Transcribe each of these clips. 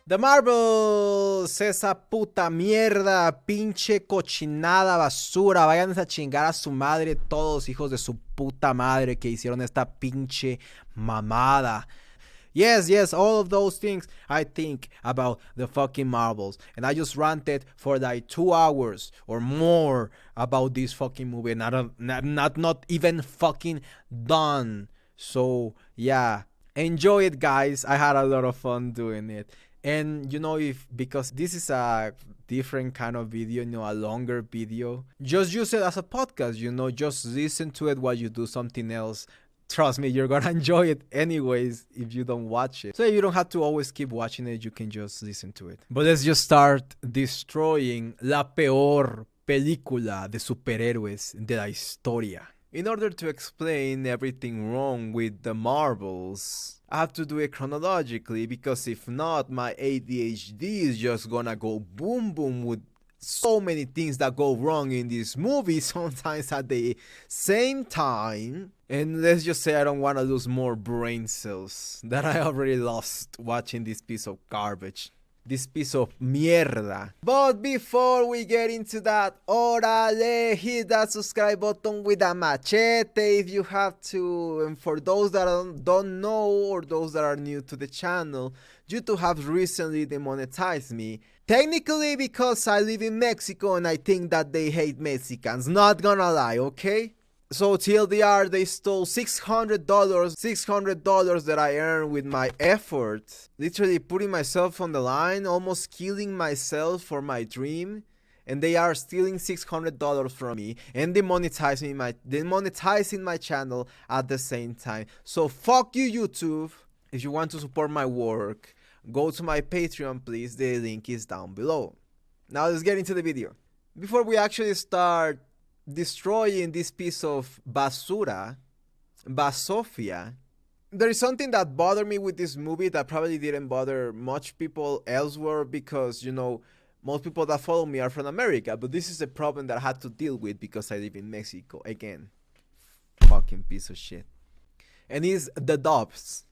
The Marbles, esa puta mierda, pinche cochinada, basura, vayan a chingar a su madre todos hijos de su puta madre que hicieron esta pinche mamada. Yes, all of those things I think about the fucking Marbles. And I just ranted for like 2 hours or more about this fucking movie. And I'm not even fucking done. So, yeah. Enjoy it, guys. I had a lot of fun doing it. And because this is a different kind of video, a longer video, just use it as a podcast, just listen to it while you do something else. Trust me, you're gonna enjoy it anyways if you don't watch it. So you don't have to always keep watching it, you can just listen to it. But let's just start destroying la peor película de superhéroes de la historia. In order to explain everything wrong with the Marvels, I have to do it chronologically, because if not, my ADHD is just gonna go boom boom with so many things that go wrong in this movie, sometimes at the same time. And let's just say I don't want to lose more brain cells that I already lost watching this piece of garbage. This piece of mierda. But before we get into that, órale, hit that subscribe button with a machete if you have to. And for those that don't know, or those that are new to the channel, YouTube have recently demonetized me. Technically because I live in Mexico and I think that they hate Mexicans. Not gonna lie, okay? So TLDR, they stole $600 that I earned with my effort. Literally putting myself on the line, almost killing myself for my dream. And they are stealing $600 from me and demonetizing my channel at the same time. So fuck you, YouTube. If you want to support my work, go to my Patreon, please. The link is down below. Now let's get into the video. Before we actually start destroying this piece of basura, basofia, there is something that bothered me with this movie that probably didn't bother much people elsewhere, because most people that follow me are from America, but this is a problem that I had to deal with because I live in Mexico. Again, fucking piece of shit. And it's the Dobs.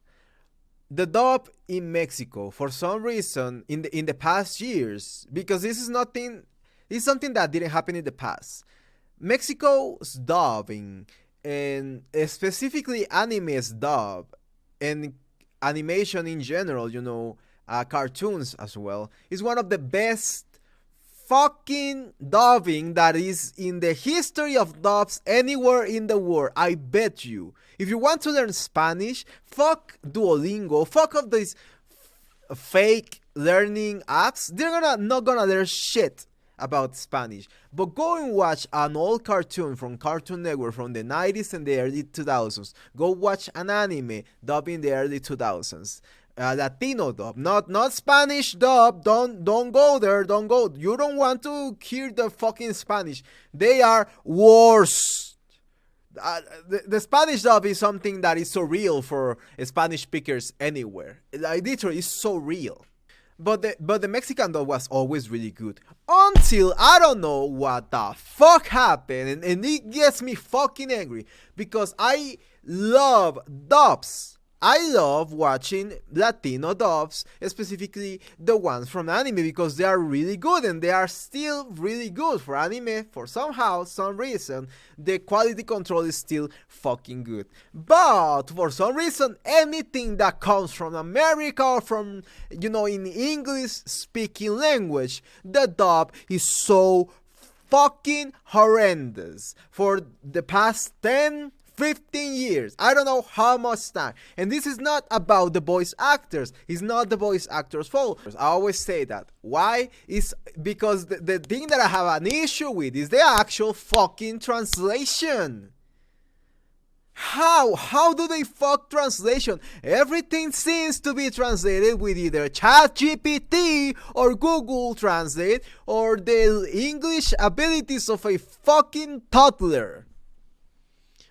The dub in Mexico, for some reason, in the past years, because this is something that didn't happen in the past. Mexico's dubbing, and specifically anime's dub, and animation in general, cartoons as well, is one of the best fucking dubbing that is in the history of dubs anywhere in the world. I bet you. If you want to learn Spanish, fuck Duolingo, fuck up these fake learning apps. They're not gonna learn shit about Spanish. But go and watch an old cartoon from Cartoon Network from the 90s and the early 2000s. Go watch an anime dubbed in the early 2000s. Latino dub, not Spanish dub. Don't go there. Don't go. You don't want to hear the fucking Spanish. They are worse. The Spanish dub is something that is so real for Spanish speakers anywhere. Like, literally, it's so real. But the Mexican dub was always really good. Until I don't know what the fuck happened. And it gets me fucking angry. Because I love dubs. I love watching Latino dubs, specifically the ones from anime, because they are really good, and they are still really good for anime. For some reason, the quality control is still fucking good. But for some reason, anything that comes from America or from, in English speaking language, the dub is so fucking horrendous. For the past 10-15 years, I don't know how much time. And this is not about the voice actors. It's not the voice actors' fault. I always say that. Why? It's because the thing that I have an issue with is the actual fucking translation. How do they fuck translation? Everything seems to be translated with either ChatGPT or Google Translate, or the English abilities of a fucking toddler.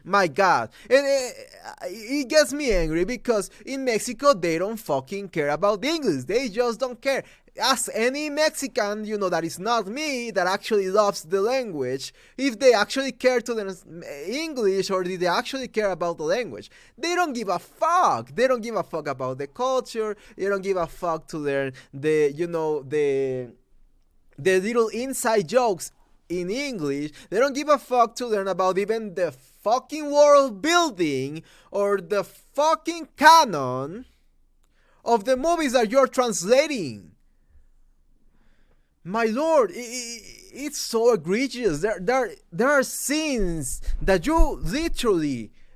My God. And it gets me angry, because in Mexico they don't fucking care about the English. They just don't care. ask any Mexican, that is not me, that actually loves the language, if they actually care to learn English, or do they actually care about the language. They don't give a fuck. They don't give a fuck about the culture. They don't give a fuck to learn the little inside jokes in English. They don't give a fuck to learn about even the fucking world building or the fucking canon of the movies that you're translating. My lord, it's so egregious. There are scenes that you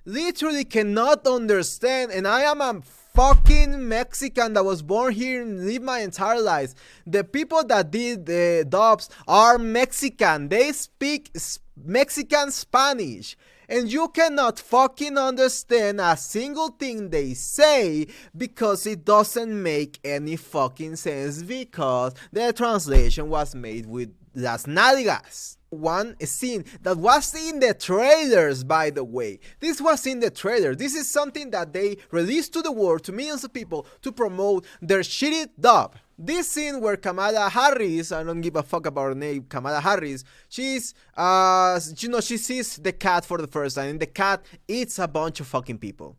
literally cannot understand, and I am a fucking Mexican that was born here and lived my entire life. The people that did the Dobs are Mexican. They speak Mexican Spanish. And you cannot fucking understand a single thing they say because it doesn't make any fucking sense, because the translation was made with las nalgas. One scene that was in the trailers, by the way. This was in the trailer. This is something that they released to the world, to millions of people, to promote their shitty dub. This scene where Kamala Harris, I don't give a fuck about her name, Kamala Harris, she's, she sees the cat for the first time, and the cat eats a bunch of fucking people.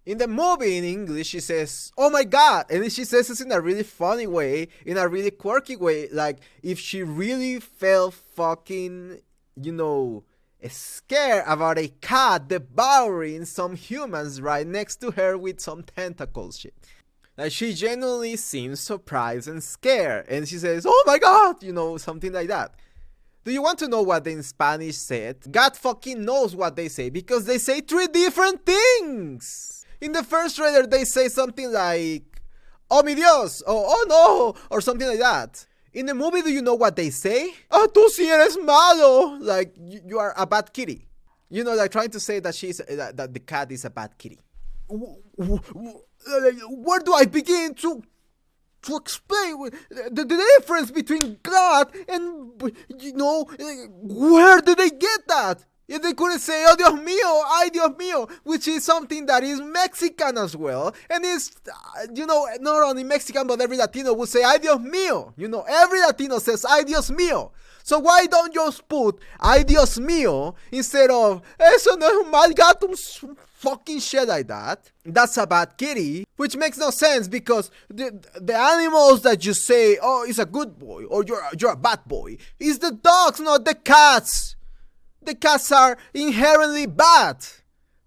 In the movie, in English, she says, "Oh my god," and she says this in a really funny way, in a really quirky way, like if she really felt fucking, scared about a cat devouring some humans right next to her with some tentacles shit. Like, she genuinely seems surprised and scared, and she says, "Oh my god," something like that. Do you want to know what they in Spanish said? God fucking knows what they say, because they say 3 different things. In the first trailer, they say something like, "Oh mi Dios," or "Oh no," or something like that. In the movie, do you know what they say? "Ah, tú sí eres malo," like you are a bad kitty. Like trying to say that that the cat is a bad kitty. Where do I begin to explain the difference between God and, where did they get that? If they couldn't say, "Oh Dios mío, ay Dios mío," which is something that is Mexican as well, and is, not only Mexican, but every Latino would say, "Ay Dios mío." Every Latino says, "Ay Dios mío." So why don't you just put "Ay Dios mío" instead of "Eso no es un mal gato," fucking shit like that? That's a bad kitty, which makes no sense, because the animals that you say, "Oh, it's a good boy," or you're a bad boy, is the dogs, not the cats. The cats are inherently bad.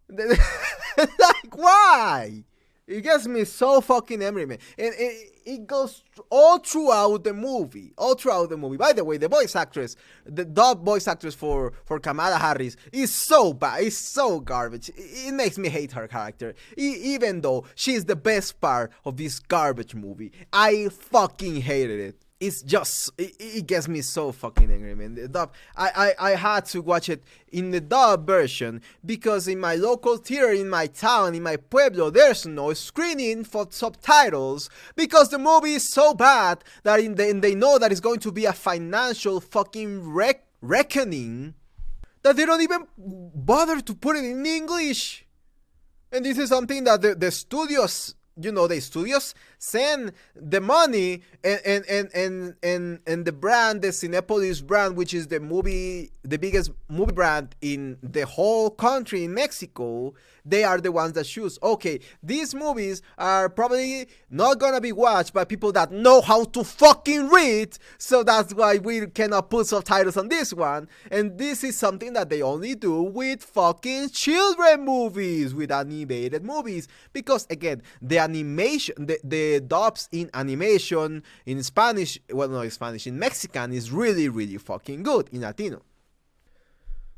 Like, why? It gets me so fucking angry, man. And it goes all throughout the movie. By the way, the voice actress, the dub voice actress for Kamala Harris is so bad. It's so garbage. It makes me hate her character. Even though she's the best part of this garbage movie. I fucking hated it. It's just, it gets me so fucking angry, man. The dub, I had to watch it in the dub version, because in my local theater, in my town, in my pueblo, there's no screening for subtitles, because the movie is so bad that they know that it's going to be a financial fucking reckoning, that they don't even bother to put it in English. And this is something that the studios, the studios send the money, and the brand, the Cinepolis brand, which is the biggest movie brand in the whole country in Mexico, they are the ones that choose, okay, these movies are probably not gonna be watched by people that know how to fucking read, so that's why we cannot put subtitles on this one. And this is something that they only do with fucking children movies, with animated movies, because again, the animation, the dubs in animation in Spanish, well, not in Spanish, in Mexican is really, really fucking good in Latino.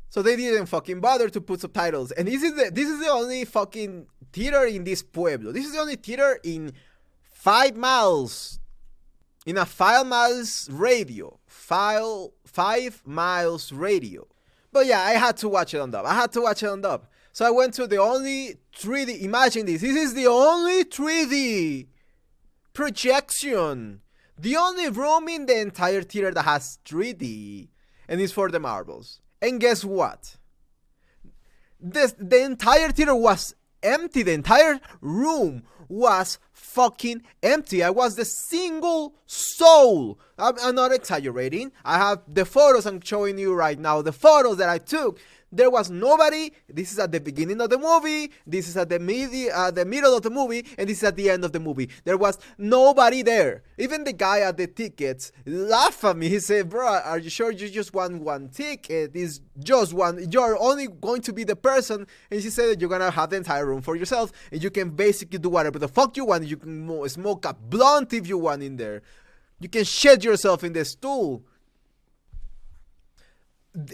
So they didn't fucking bother to put subtitles. And this is the only fucking theater in this pueblo. This is the only theater in 5 miles. In a 5 miles radio. 5 miles radio. But yeah, I had to watch it on dub. So I went to the only 3D. Imagine this. This is the only 3D projection. The only room in the entire theater that has 3D. And it's for the Marvels. And guess what? The entire theater was empty. The entire room was fucking empty. I was the single soul. I'm not exaggerating. I have the photos I'm showing you right now, the photos that I took. There was nobody. This is at the beginning of the movie. This is at the middle of the movie, and this is at the end of the movie. There was nobody there. Even the guy at the tickets laughed at me. He said, "Bro, are you sure you just want one ticket? It's just one. You're only going to be the person." And she said that you're gonna have the entire room for yourself, and you can basically do whatever the fuck you want. You can smoke a blunt if you want in there. You can shed yourself in the stool.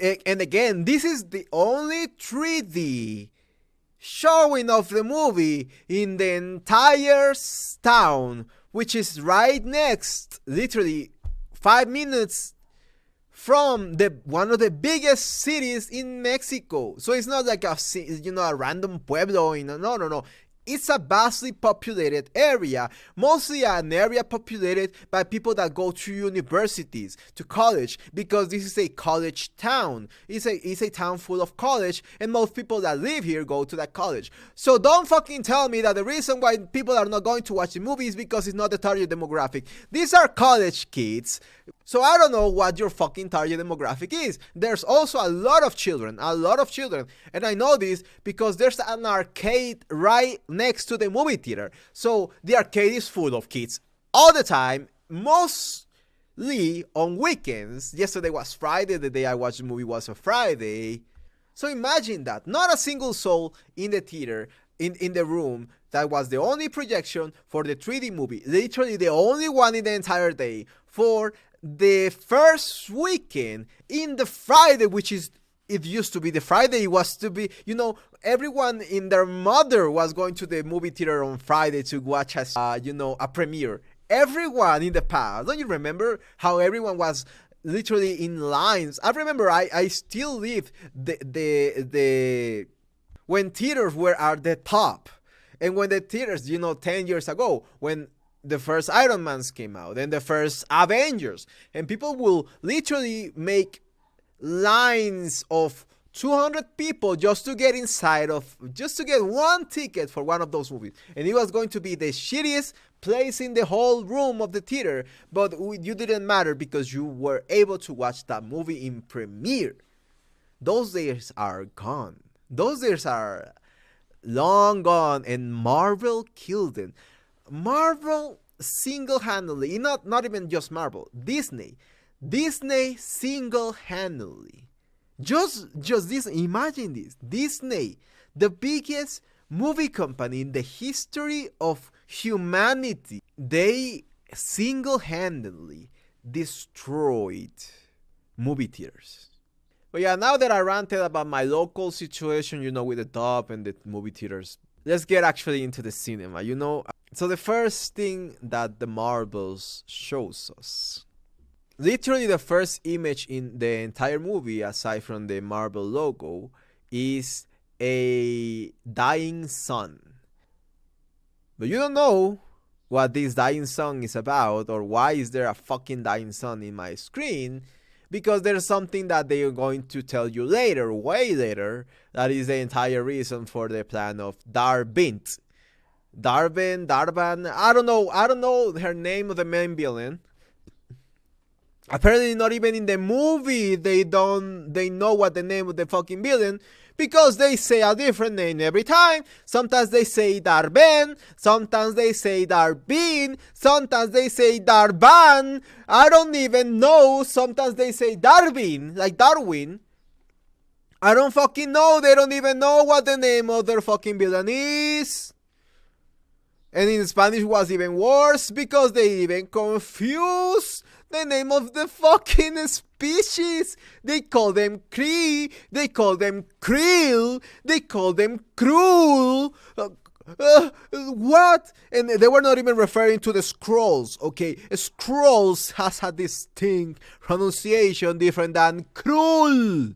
And again, this is the only 3D showing of the movie in the entire town, which is right next, literally 5 minutes from one of the biggest cities in Mexico. So it's not like a random pueblo. No. It's a vastly populated area, mostly an area populated by people that go to universities, to college, because this is a college town. It's a town full of college, and most people that live here go to that college. So don't fucking tell me that the reason why people are not going to watch the movie is because it's not the target demographic. These are college kids. So I don't know what your fucking target demographic is. There's also a lot of children. And I know this because there's an arcade right next to the movie theater. So the arcade is full of kids all the time, mostly on weekends. Yesterday was Friday. The day I watched the movie was a Friday. So imagine that. Not a single soul in the theater, in the room. That was the only projection for the 3D movie. Literally the only one in the entire day for the first weekend in the Friday, which is, it used to be the Friday. It was to be, everyone in their mother was going to the movie theater on Friday to watch a premiere. Everyone in the past. Don't you remember how everyone was literally in lines? I remember I still live the when theaters were at the top. And when the theaters, 10 years ago, when the first Iron Mans came out and the first Avengers, and people will literally make lines of 200 people just to get one ticket for one of those movies. And it was going to be the shittiest place in the whole room of the theater, but you didn't matter because you were able to watch that movie in premiere. Those days are gone. Those days are long gone, and Marvel killed it. Marvel single-handedly, not even just Marvel, Disney single-handedly, just this, imagine this, Disney, the biggest movie company in the history of humanity, they single-handedly destroyed movie theaters. But yeah, now that I ranted about my local situation, with the Dobs and the movie theaters, let's get actually into the cinema, So the first thing that the Marvels shows us, literally the first image in the entire movie, aside from the Marvel logo, is a dying sun. But you don't know what this dying sun is about, or why is there a fucking dying sun in my screen, because there's something that they are going to tell you later, way later, that is the entire reason for the plan of Darbint. Darbint, I don't know her name of the main villain. Apparently not even in the movie they know what the name of the fucking villain, because they say a different name every time. Sometimes they say Darbent, sometimes they say Darbin, sometimes they say Darban. I don't even know. Sometimes they say Darbin, like Darwin. I don't fucking know. They don't even know what the name of their fucking villain is. And in Spanish was even worse, because they even confuse the name of the fucking species. They call them Cree, they call them Krill, they call them Cruel. What? And they were not even referring to the Skrulls, okay? Skrulls has a distinct pronunciation different than Cruel.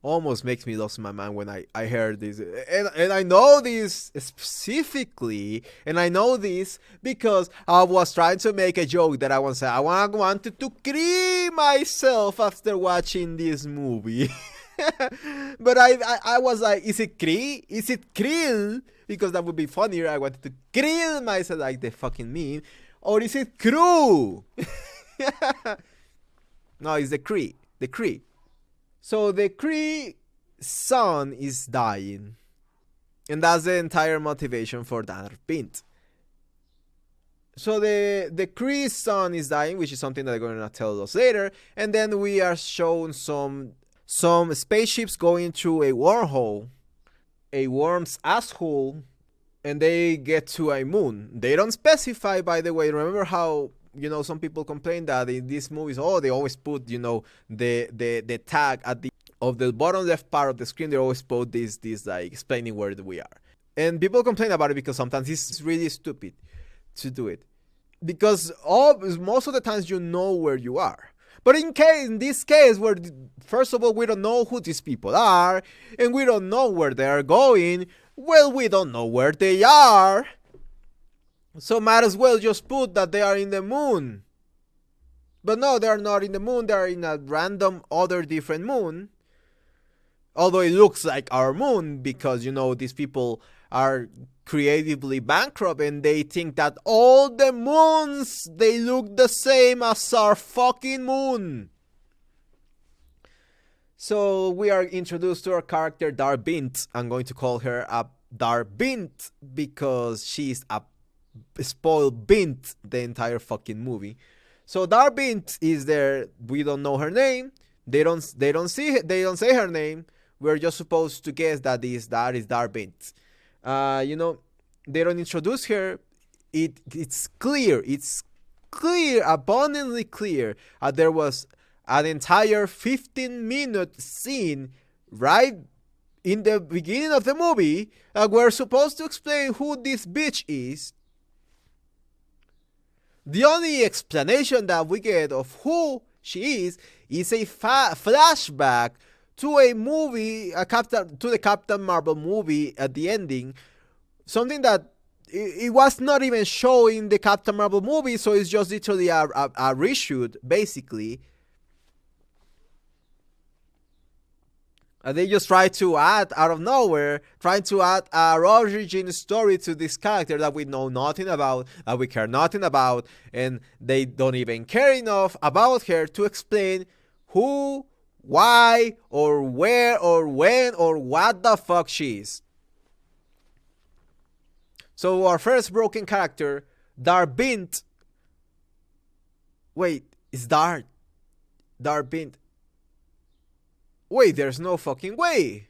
Almost makes me lose my mind when I heard this. And I know this specifically, and I know this because I was trying to make a joke that I wanted to cry myself after watching this movie. But I was like, is it Kree? Is it Krill? Because that would be funnier. I wanted to krill myself like the fucking meme. Or is it Crew? No, it's the Kree. The Kree. So the Kree son is dying. And that's the entire motivation for Darbint. So the Kree son is dying, which is something that they're going to tell us later. And then we are shown some spaceships going through a wormhole, a worm's asshole, and they get to a moon. They don't specify, by the way. Remember how, you know, some people complain that in these movies, oh, they always put, you know, the tag at the of the bottom left part of the screen. They always put this like explaining where we are. And people complain about it because sometimes it's really stupid to do it, because most of the times you know where you are. But in this case, where first of all we don't know who these people are, and we don't know where they are going, well, we don't know where they are, so might as well just put that they are in the moon. But no, they are not in the moon. They are in a random other different moon, although it looks like our moon, because, you know, these people are creatively bankrupt and they think that all the moons, they look the same as our fucking moon. So we are introduced to our character Darbint. I'm going to call her a Darbint because she's a spoiled bint the entire fucking movie. So Darbint is there. We don't know her name. They don't say her name. We're just supposed to guess that is Darbint. You know, they don't introduce her. It's clear, abundantly clear. There was an entire 15-minute scene right in the beginning of the movie. We're supposed to explain who this bitch is. The only explanation that we get of who she is a flashback to a movie, to the Captain Marvel movie at the ending. Something that it was not even showing the Captain Marvel movie, so it's just literally a reshoot, basically. They just try to add, out of nowhere, trying to add a origin story to this character that we know nothing about, that we care nothing about, and they don't even care enough about her to explain who, why, or where, or when, or what the fuck she is. So our first broken character, Darbint. Wait, is Darbint? Wait, there's no fucking way.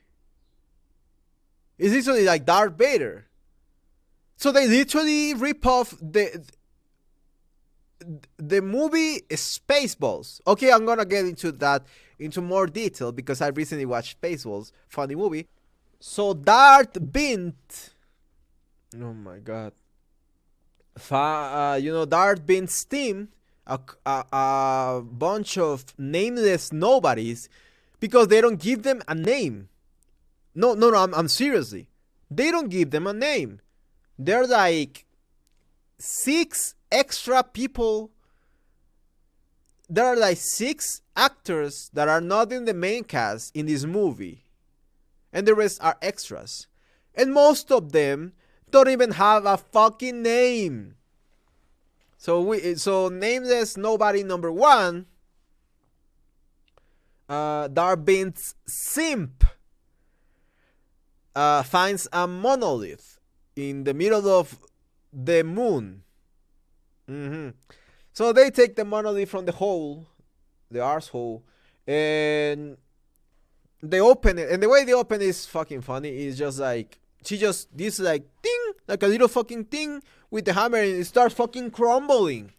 It's literally like Darth Vader. So they literally rip off the movie Spaceballs. Okay, I'm gonna get into more detail because I recently watched Spaceballs, funny movie. So Darbint, oh my god, you know, Darbint's team, a bunch of nameless nobodies, because they don't give them a name. No, I'm seriously. They don't give them a name. They're like 6 extra people. There are like 6 actors that are not in the main cast in this movie. And the rest are extras. And most of them don't even have a fucking name. So nameless nobody number 1, Darbint's simp, finds a monolith in the middle of the moon. So they take the monolith from the hole, the arsehole, and they open it. And the way they open it is fucking funny. It's just like, this like ding, like a little fucking thing with the hammer, and it starts fucking crumbling.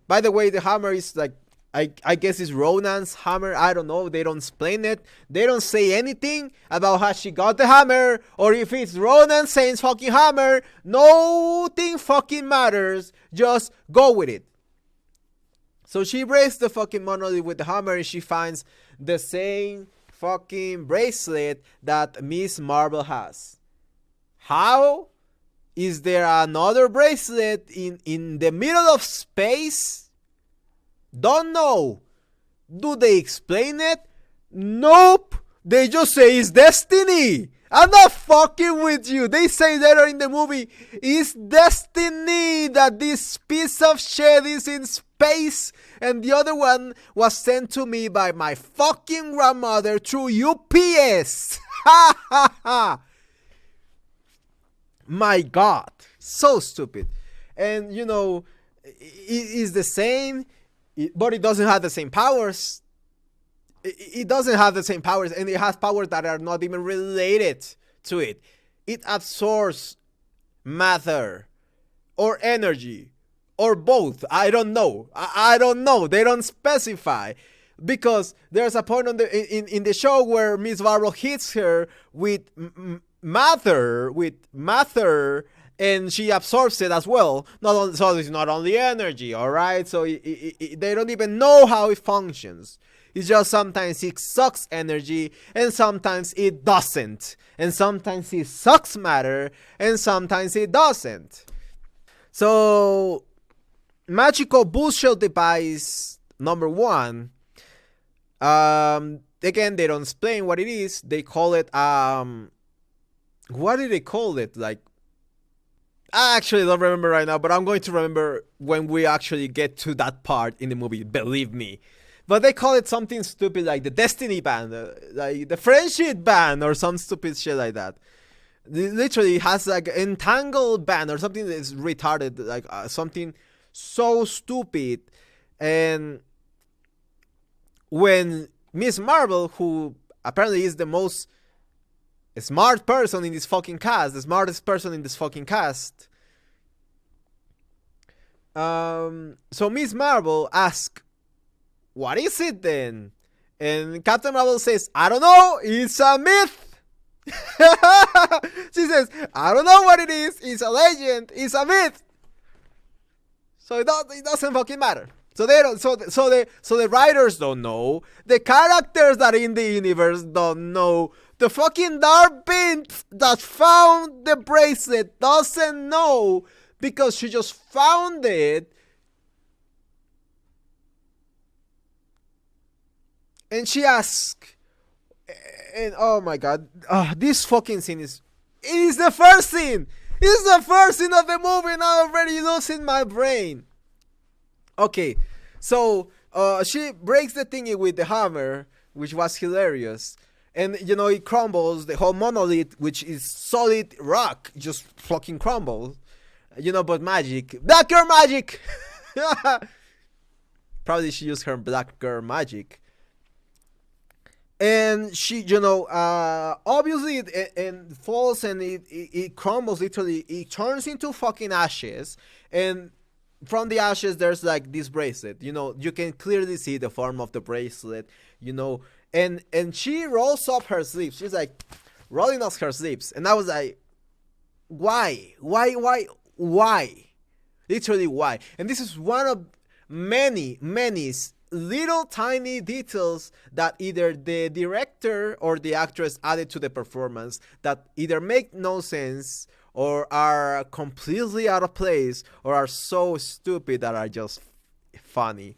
By the way, the hammer is like, I guess it's Ronan's hammer. I don't know. They don't explain it. They don't say anything about how she got the hammer, or if it's Ronan saying fucking hammer. Nothing fucking matters. Just go with it. So she breaks the fucking monolith with the hammer, and she finds the same fucking bracelet that Miss Marvel has. How is there another bracelet in the middle of space? Don't know. Do they explain it? Nope. They just say it's destiny. I'm not fucking with you. They say later in the movie, it's destiny that this piece of shit is in space and the other one was sent to me by my fucking grandmother through UPS. Ha ha ha. My God. So stupid. And you know, it is the same, but it doesn't have the same powers. It doesn't have the same powers, and it has powers that are not even related to it. It absorbs matter or energy or both. I don't know. I don't know. They don't specify, because there's a point on in the show where Miss Marvel hits her with matter, and she absorbs it as well. So it's not only energy, all right? So they don't even know how it functions. It's just sometimes it sucks energy and sometimes it doesn't. And sometimes it sucks matter and sometimes it doesn't. So, magical bullshit device number 1. Again, they don't explain what it is. They call it, what did they call it? Like, I actually don't remember right now, but I'm going to remember when we actually get to that part in the movie, believe me. But they call it something stupid like the Destiny Band, like the Friendship Band, or some stupid shit like that. It literally has like an entangled band or something that's retarded, like something so stupid. And when Miss Marvel, who apparently is the most smart person in this fucking cast, the smartest person in this fucking cast, so Miss Marvel asks, what is it then? And Captain Marvel says, I don't know, it's a myth. She says, I don't know what it is, it's a legend, it's a myth. So it doesn't fucking matter. So they don't, so the writers don't know, the characters that are in the universe don't know, the fucking Darbint that found the bracelet doesn't know, because she just found it. And she asks, and oh my God, this fucking scene it is the first scene. It's the first scene of the movie, and I'm already losing my brain. Okay, so she breaks the thingy with the hammer, which was hilarious. And you know, it crumbles, the whole monolith, which is solid rock, just fucking crumbles. You know, but magic. Black girl magic! Probably she used her black girl magic. And she, you know, obviously it falls and it crumbles, literally. It turns into fucking ashes. And from the ashes, there's like this bracelet. You know, you can clearly see the form of the bracelet, you know. And she rolls up her sleeves. She's like rolling up her sleeves. And I was like, why? Literally, why? And this is one of many little tiny details that either the director or the actress added to the performance that either make no sense or are completely out of place or are so stupid that are just funny.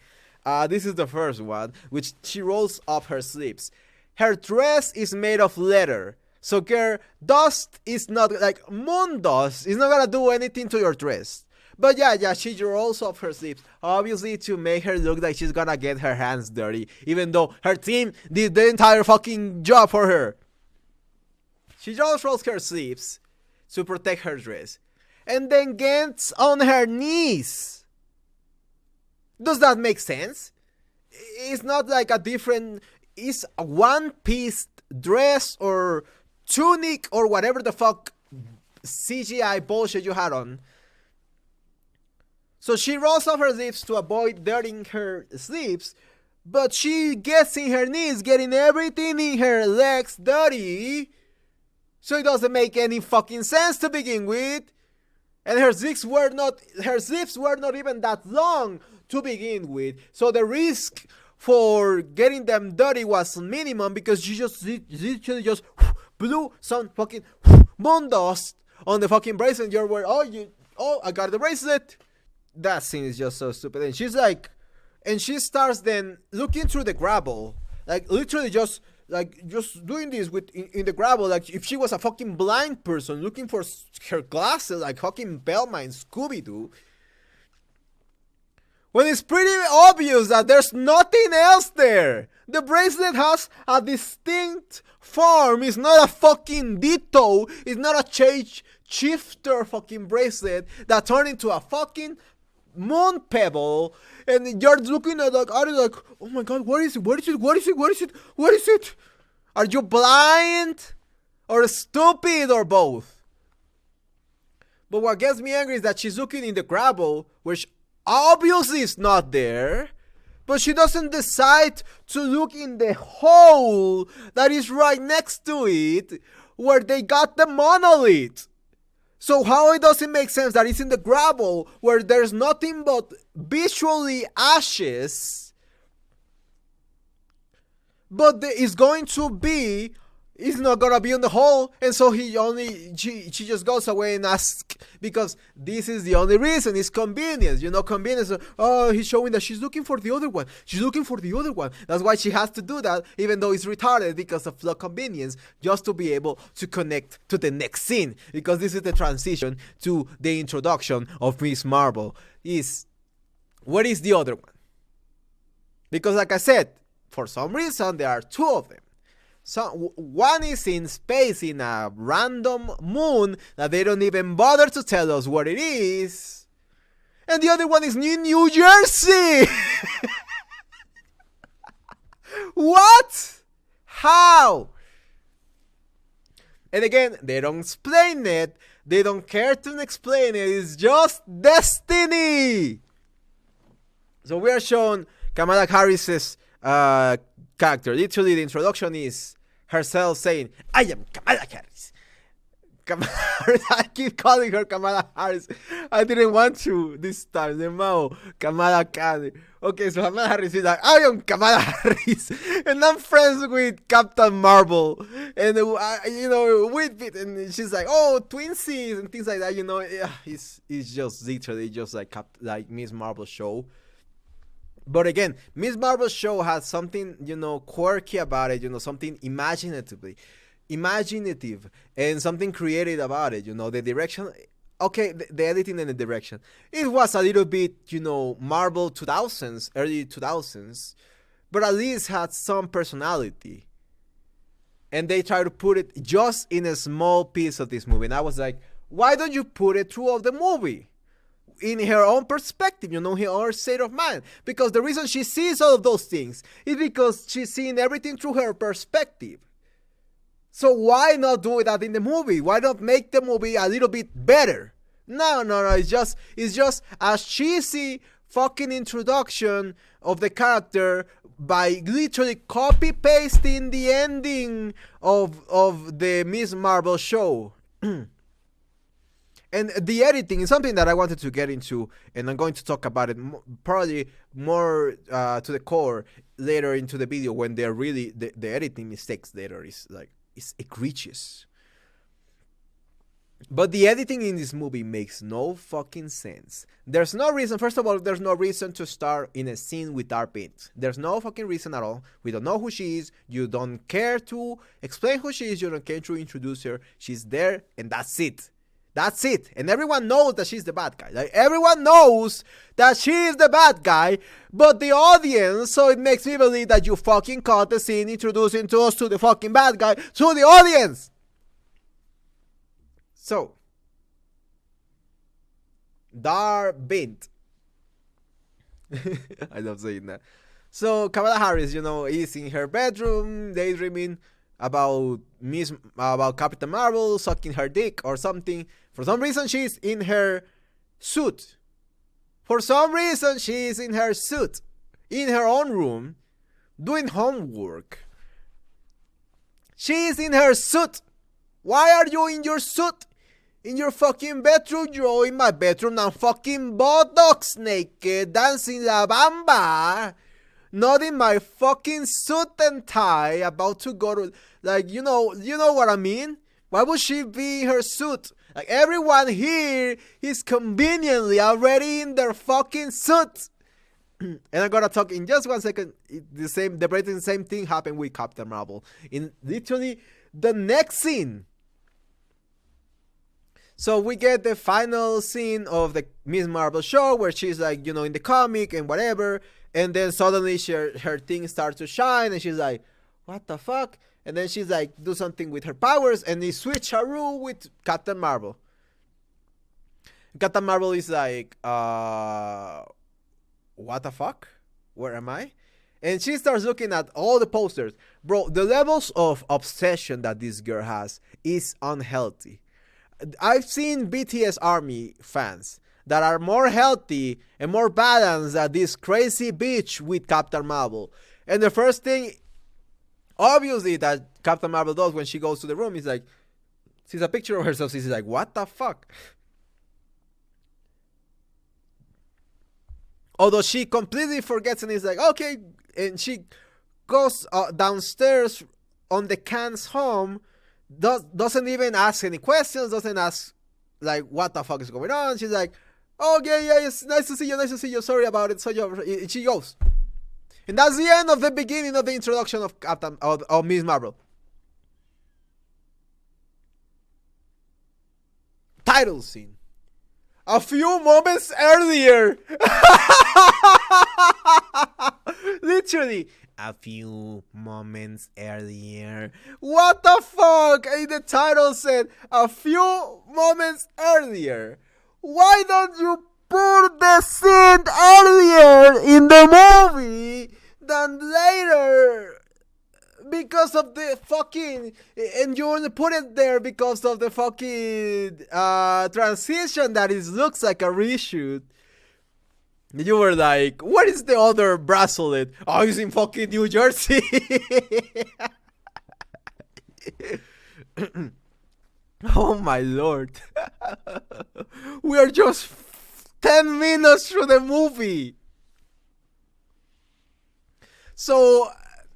This is the first one, which she rolls up her sleeves. Her dress is made of leather. So girl, dust is not like moon dust. It's not gonna do anything to your dress. But yeah, she rolls up her sleeves, obviously to make her look like she's gonna get her hands dirty, even though her team did the entire fucking job for her. She just rolls her sleeves to protect her dress, and then gets on her knees. Does that make sense? It's not like a different, it's a one-piece dress or tunic or whatever the fuck CGI bullshit you had on. So she rolls up her sleeves to avoid dirtying her sleeves, but she gets in her knees, getting everything in her legs dirty. So it doesn't make any fucking sense to begin with. And her sleeves were not even that long to begin with. So the risk for getting them dirty was minimum, because she just literally just blew some fucking moon dust on the fucking bracelet. You're where, I got the bracelet. That scene is just so stupid. And she's like, and she starts then looking through the gravel, like literally just like just doing this with in the gravel, like if she was a fucking blind person looking for her glasses, like fucking Belma in Scooby-Doo. When it's pretty obvious that there's nothing else there. The bracelet has a distinct form. It's not a fucking Ditto. It's not a change shifter fucking bracelet that turned into a fucking moon pebble. And you're looking at like, oh my god, what is it? What is it? What is it? What is it? What is it? Are you blind? Or stupid? Or both? But what gets me angry is that she's looking in the gravel, which obviously is not there, but she doesn't decide to look in the hole that is right next to it where they got the monolith. So how it doesn't make sense that it's in the gravel where there's nothing but visually ashes, but it's going to be, it's not gonna be in the hole, and so she just goes away and asks, because this is the only reason, it's convenience, convenience. Oh, he's showing that she's looking for the other one. She's looking for the other one. That's why she has to do that, even though it's retarded because of the convenience, just to be able to connect to the next scene, because this is the transition to the introduction of Miss Marvel. What is the other one? Because like I said, for some reason, there are two of them. So one is in space in a random moon that they don't even bother to tell us what it is. And the other one is in New Jersey. What? How? And again, they don't explain it. They don't care to explain it. It's just destiny. So we are shown Kamala Harris's character. Literally, the introduction is herself saying, "I am Kamala Harris." Kamala Harris. I keep calling her Kamala Harris. I didn't want to this time. The Kamala Khan. Okay, so Kamala Harris is like, "I am Kamala Harris, and I'm friends with Captain Marvel." And with it, and she's like, "Oh, twinsies," and things like that. It's just literally just like Miss Marvel show. But again, Miss Marvel's show has something, quirky about it, something imaginative, and something creative about it, the direction. Okay, the editing and the direction. It was a little bit, Marvel 2000s, early 2000s, but at least had some personality. And they try to put it just in a small piece of this movie. And I was like, why don't you put it throughout the movie? In her own perspective, her own state of mind. Because the reason she sees all of those things is because she's seeing everything through her perspective. So why not do that in the movie? Why not make the movie a little bit better? No. It's just a cheesy fucking introduction of the character by literally copy pasting the ending of the Miss Marvel show. And the editing is something that I wanted to get into, and I'm going to talk about it probably more to the core later into the video, when they're really the editing mistakes later is egregious. But the editing in this movie makes no fucking sense. There's no reason. First of all, there's no reason to start in a scene with Darbint. There's no fucking reason at all. We don't know who she is. You don't care to explain who she is. You don't care to introduce her. She's there, and that's it. That's it. And everyone knows that she's the bad guy. Like, everyone knows that she is the bad guy, but the audience, so it makes me believe that you fucking cut the scene introducing to us to the fucking bad guy, to the audience. So, Darbint. I love saying that. So, Kamala Harris, is in her bedroom, daydreaming about Captain Marvel sucking her dick or something. For some reason, she's in her suit. In her own room, doing homework. She's in her suit. Why are you in your suit? In your fucking bedroom? You're in my bedroom. I'm fucking buttocks naked, dancing la bamba. Not in my fucking suit and tie, about to go to, you know what I mean? Why would she be in her suit? Like, everyone here is conveniently already in their fucking suit. And I'm gonna talk in just 1 second. The same thing happened with Captain Marvel in literally the next scene. So we get the final scene of the Miss Marvel show where she's like, you know, in the comic and whatever, and then suddenly her thing starts to shine, and she's like, what the fuck? And then she's like, do something with her powers, and they switch her rule with Captain Marvel. Captain Marvel is like, what the fuck? Where am I? And she starts looking at all the posters. Bro, the levels of obsession that this girl has is unhealthy. I've seen BTS ARMY fans that are more healthy and more balanced than this crazy bitch with Captain Marvel. And the first thing, obviously, that Captain Marvel does when she goes to the room is like, sees a picture of herself, she's like, what the fuck? Although she completely forgets and is like, okay, and she goes downstairs on the Khan's home, doesn't even ask any questions, doesn't ask, like, what the fuck is going on. She's like, okay, yeah, it's nice to see you, sorry about it, she goes. And that's the end of the beginning of the introduction of of Miss Marvel. Title scene. A few moments earlier. Literally. A few moments earlier. What the fuck? The title said a few moments earlier. Why don't you put the scene earlier in the movie than later? Because of the fucking, and you only put it there because of the fucking transition that it looks like a reshoot. You were like, what is the other bracelet? Oh, he's in fucking New Jersey. Oh my lord. We are just 10 minutes through the movie. So,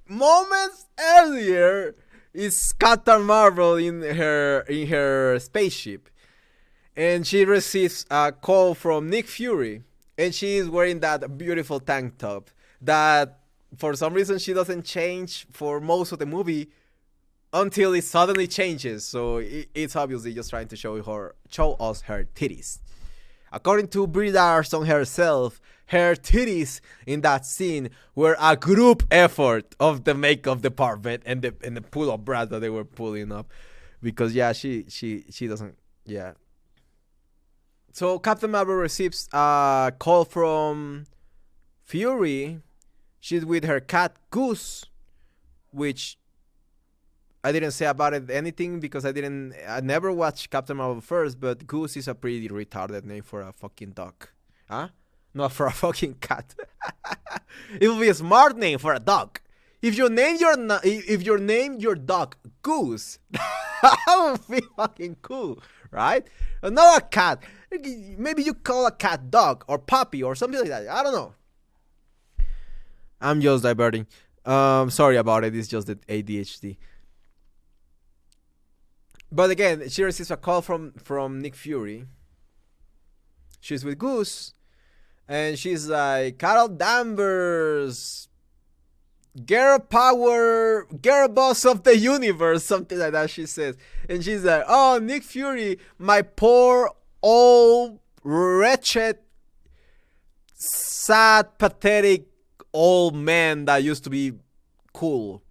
moments earlier is Captain Marvel in her spaceship, and she receives a call from Nick Fury, and she is wearing that beautiful tank top that for some reason she doesn't change for most of the movie until it suddenly changes. So it's obviously just trying to show us her titties. According to Brie Larson herself, her titties in that scene were a group effort of the makeup department and the pull-up bra that they were pulling up, because yeah, she doesn't, yeah. So Captain Marvel receives a call from Fury. She's with her cat Goose, which I didn't say about it anything because I never watched Captain Marvel first, but Goose is a pretty retarded name for a fucking dog. Huh? Not for a fucking cat. It would be a smart name for a dog. If you name your dog Goose, that would be fucking cool, right? Not a cat. Maybe you call a cat Dog or Puppy or something like that. I don't know. I'm just diverting. Sorry about it. It's just the ADHD. But again, she receives a call from Nick Fury. She's with Goose, and she's like, Carol Danvers, girl power, girl boss of the universe, something like that, she says. And she's like, oh, Nick Fury, my poor, old, wretched, sad, pathetic old man that used to be cool.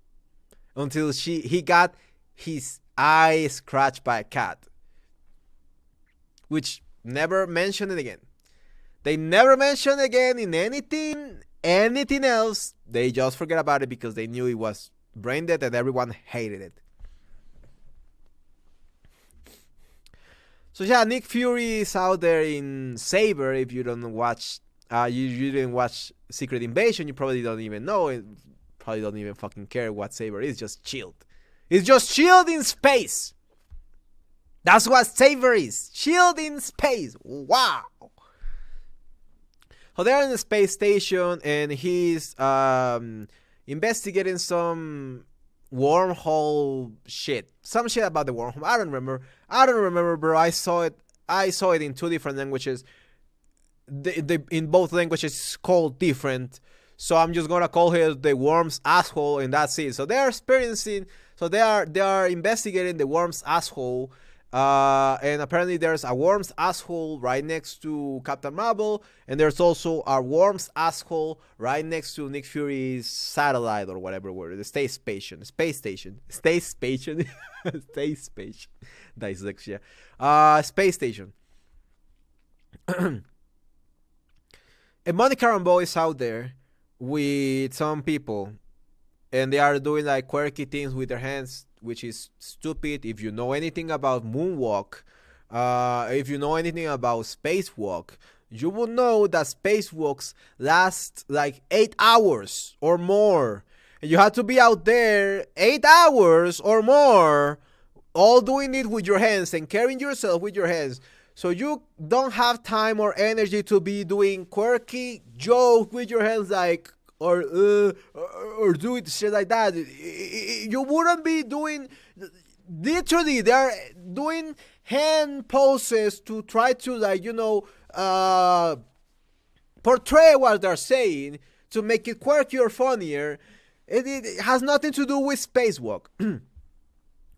Until he got his eye scratched by a cat. Which never mentioned it again. They never mentioned it again in anything else. They just forget about it because they knew it was brain dead and everyone hated it. So yeah, Nick Fury is out there in Saber. If you don't watch, you didn't watch Secret Invasion, you probably don't even know it. Probably don't even fucking care what Saber is. Just chilled. It's just chilled in space. That's what Saber is. Chilled in space. Wow. So they're in the space station and he's investigating some wormhole shit. Some shit about the wormhole. I don't remember, bro. I saw it in 2 different languages. in both languages it's called different. So I'm just gonna call her the worm's asshole, and that's it. So they are experiencing. So they are investigating the worm's asshole. And apparently there's a worm's asshole right next to Captain Marvel, and there's also a worm's asshole right next to Nick Fury's satellite or whatever word, the space station, dyslexia, space station. And Monica Rambeau is out there with some people, and they are doing like quirky things with their hands, which is stupid. If you know anything about moonwalk, if you know anything about spacewalk, you will know that spacewalks last like 8 hours or more. And you have to be out there 8 hours or more, all doing it with your hands and carrying yourself with your hands. So you don't have time or energy to be doing quirky jokes with your hands, like or do it shit like that. You wouldn't be doing. Literally, they're doing hand poses to try to, like, portray what they're saying to make it quirky or funnier. It has nothing to do with spacewalk.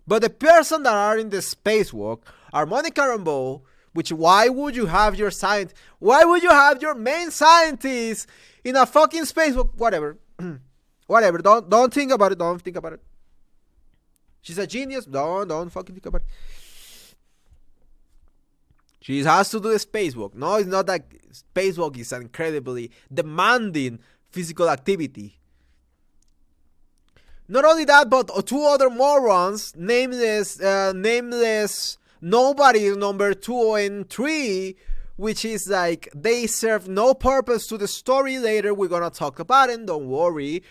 But the person that are in the spacewalk are Monica Rambeau. Which, why would you have your why would you have your main scientist in a fucking spacewalk? Whatever. Whatever. Don't think about it. Don't think about it. She's a genius. Don't fucking think about it. She has to do the spacewalk. No, it's not that spacewalk is an incredibly demanding physical activity. Not only that, but two other morons, nameless nobody number 2 and 3, which is like they serve no purpose to the story. Later we're gonna talk about it, don't worry.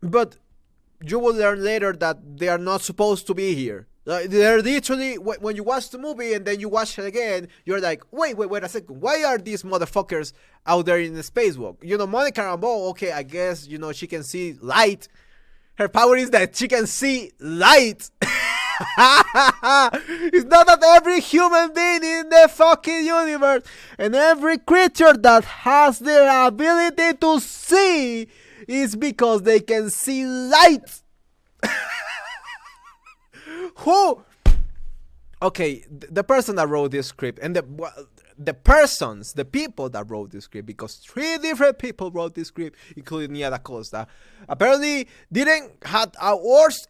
But you will learn later that they are not supposed to be here. They're literally, when you watch the movie and then you watch it again, you're like, wait a second, why are these motherfuckers out there in the spacewalk? Monica Rambeau, okay, I guess she can see light. Her power is that she can see light. It's not that every human being in the fucking universe and every creature that has the ability to see is because they can see light. Who? Okay, the person that wrote this script and the people that wrote this script, because 3 different people wrote this script, including Nia Da Costa, apparently didn't have a worse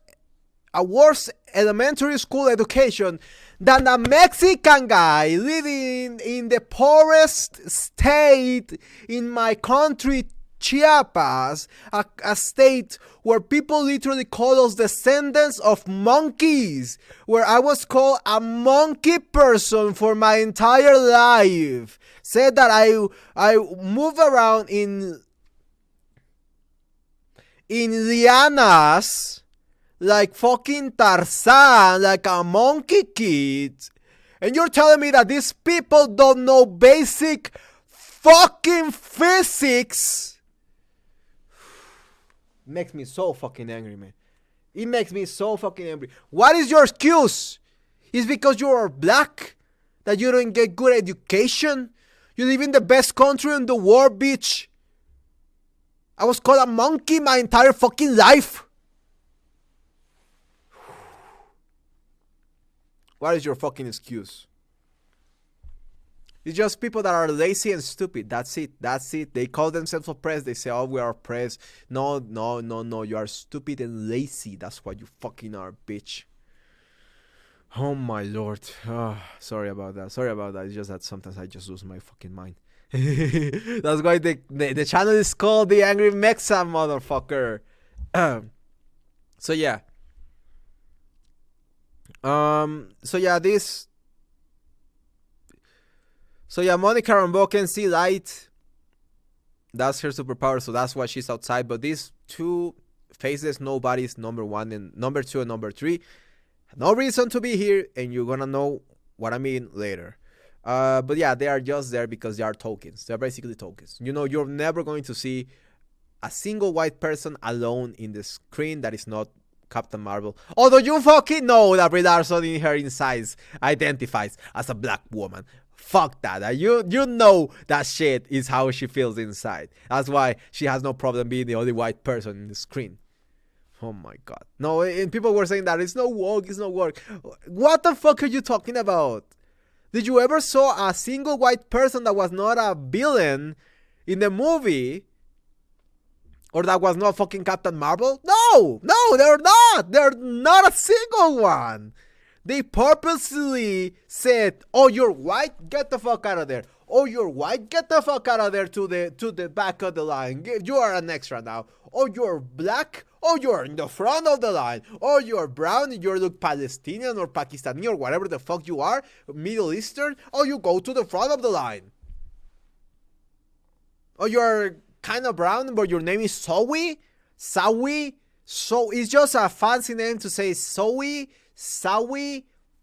elementary school education than a Mexican guy living in the poorest state in my country, Chiapas, a state where people literally call us descendants of monkeys, where I was called a monkey person for my entire life. Said that I move around in lianas like fucking Tarzan, like a monkey kid. And you're telling me that these people don't know basic fucking physics? Makes me so fucking angry, man. It makes me so fucking angry. What is your excuse? Is because you are black that you don't get good education? You live in the best country in the world, bitch. I was called a monkey my entire fucking life. What is your fucking excuse? It's just people that are lazy and stupid. That's it. They call themselves oppressed. They say, oh, we are oppressed. No. You are stupid and lazy. That's what you fucking are, bitch. Oh, my Lord. Oh, sorry about that. It's just that sometimes I just lose my fucking mind. That's why the channel is called The Angry Mexa Motherfucker. So, yeah. Monica Rambeau can see light. That's her superpower, so that's why she's outside. But these 2 faceless nobodies, number 1 and number 2 and number 3, no reason to be here, and you're gonna know what I mean later. But yeah, they are just there because they are tokens. They're basically tokens. You're never going to see a single white person alone in the screen that is not Captain Marvel. Although you fucking know that Brie Larson in her insides identifies as a black woman. Fuck that. You know that shit is how she feels inside. That's why she has no problem being the only white person in the screen. Oh my god. No, and people were saying that it's no woke, it's no work. What the fuck are you talking about? Did you ever saw a single white person that was not a villain in the movie? Or that was not fucking Captain Marvel? No, they're not. They're not a single one. They purposely said, "Oh, you're white, get the fuck out of there. Oh, you're white, get the fuck out of there to the back of the line. You are an extra now. Oh, you're black. Oh, you're in the front of the line. Oh, you're brown. You look Palestinian or Pakistani or whatever the fuck you are, Middle Eastern. Oh, you go to the front of the line. Oh, you're kind of brown, but your name is Sawi. So it's just a fancy name to say Sawi.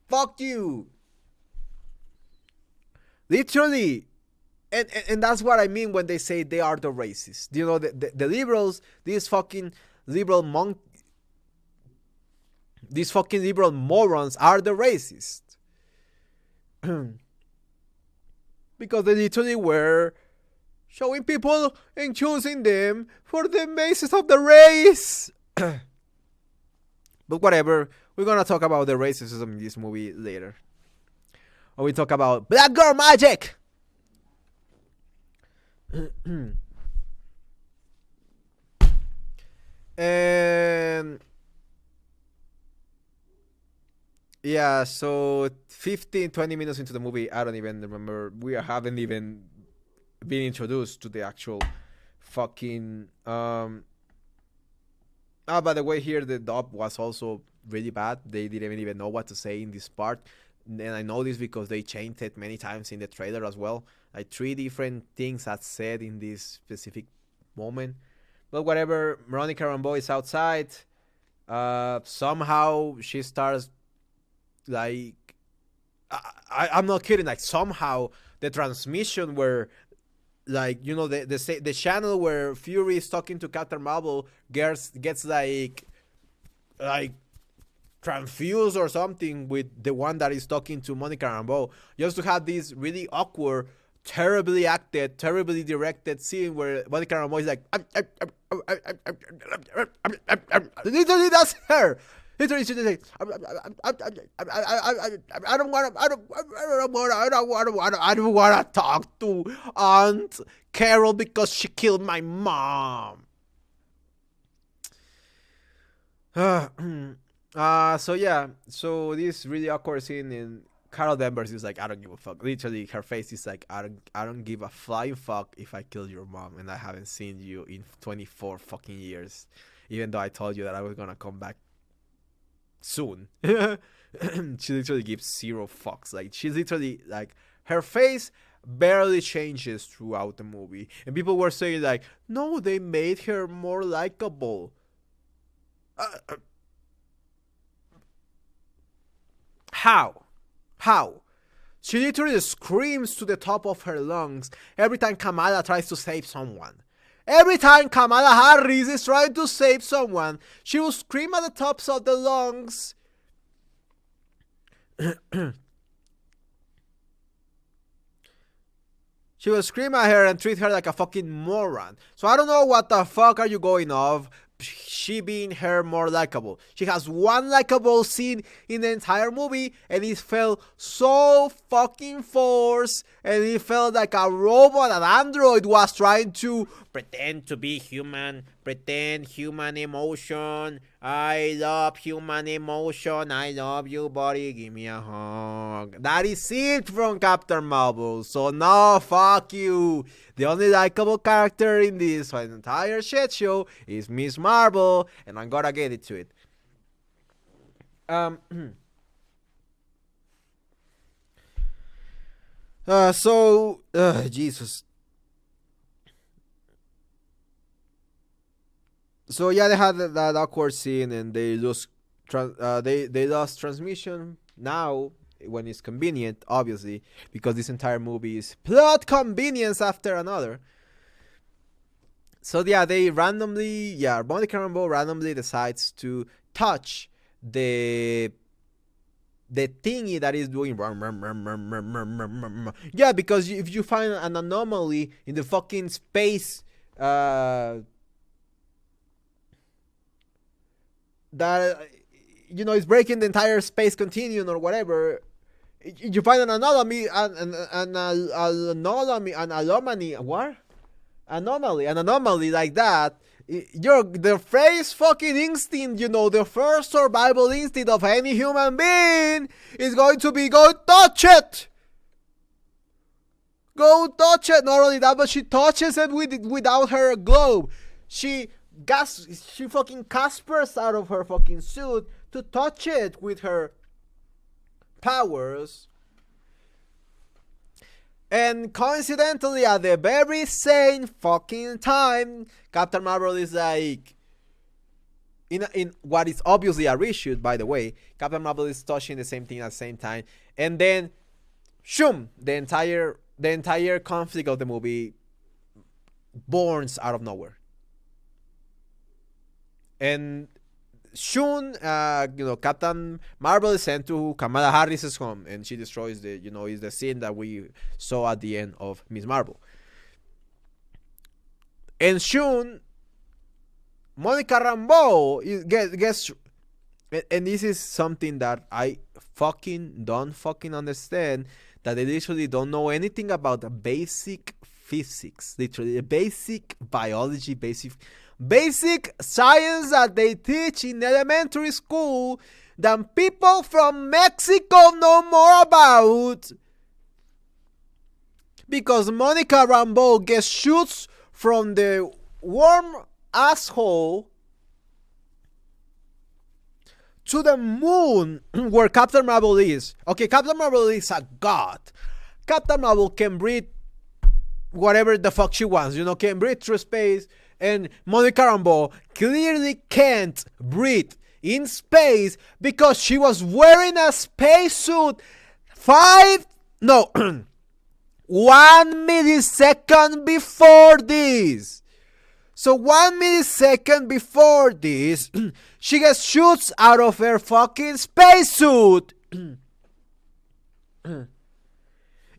Fuck you." Literally. And that's what I mean when they say they are the racists. You know, the liberals, these fucking liberal these fucking liberal morons are the racists. Because they literally were showing people and choosing them for the basis of the race. But whatever, we're gonna talk about the racism in this movie later. Or we talk about black girl magic. And yeah, so 15-20 minutes into the movie, I don't even remember. We haven't even been introduced to the actual fucking by the way, here the dub was also really bad. They didn't even know what to say in this part. And I know this because they changed it many times in the trailer as well. Like 3 different things that's said in this specific moment. But whatever, Veronica Rambeau is outside. Somehow she starts like I'm not kidding. Like somehow the transmission where, like, you know, the channel where Fury is talking to Captain Marvel gets like confused or something with the one that is talking to Monica Rambeau, just to have this really awkward, terribly acted, terribly directed scene where Monica Rambeau is like, literally that's her. Literally she's like, I don't want to talk to Aunt Carol because she killed my mom. So yeah, so this really awkward scene, and Carol Danvers is like, I don't give a fuck. Literally, her face is like, I don't give a flying fuck if I kill your mom and I haven't seen you in 24 fucking years, even though I told you that I was gonna come back soon. She literally gives 0 fucks. Like, she's literally like, her face barely changes throughout the movie, and people were saying like, no, they made her more likable. How? She literally screams to the top of her lungs every time Kamala tries to save someone. Every time Kamala Harris is trying to save someone, she will scream at the tops of the lungs. She will scream at her and treat her like a fucking moron. So I don't know what the fuck are you going off. She being her more likable. She has one likable scene in the entire movie, and it felt so fucking forced, and it felt like a robot, an android was trying to pretend to be human, pretend human emotion. I love human emotion. I love you, buddy. Give me a hug. That is it from Captain Marvel. So no, fuck you. The only likable character in this entire shit show is Miss Marvel, and I'm gonna get into it. Jesus. So yeah, they had that awkward scene, and they lost transmission now when it's convenient, obviously, because this entire movie is plot convenience after another. So yeah, Monica Rambeau randomly decides to touch the the thingy that is doing. Yeah, because if you find an anomaly in the fucking space, that is breaking the entire space continuum or whatever. You find an anomaly, an anomaly like that. The first fucking instinct, the first survival instinct of any human being is going to be go touch it. Go touch it. Not only that, but she touches it without her globe. She fucking Caspers out of her fucking suit to touch it with her powers. And coincidentally, at the very same fucking time, Captain Marvel is like, in what is obviously a reshoot, by the way, Captain Marvel is touching the same thing at the same time, and then, shoom, the entire conflict of the movie borns out of nowhere. And soon, Captain Marvel is sent to Kamala Harris's home, and she destroys is the scene that we saw at the end of Miss Marvel. And soon, Monica Rambeau gets, and this is something that I don't understand, that they literally don't know anything about the basic physics, literally basic biology, basic science that they teach in elementary school than people from Mexico know more about. Because Monica Rambeau gets shoots from the warm asshole to the moon where Captain Marvel is. Okay, Captain Marvel is a god. Captain Marvel can breathe whatever the fuck she wants, can breathe through space. And Monica Rambeau clearly can't breathe in space because she was wearing a spacesuit 1 millisecond before this. So 1 millisecond before this, she gets shoots out of her fucking spacesuit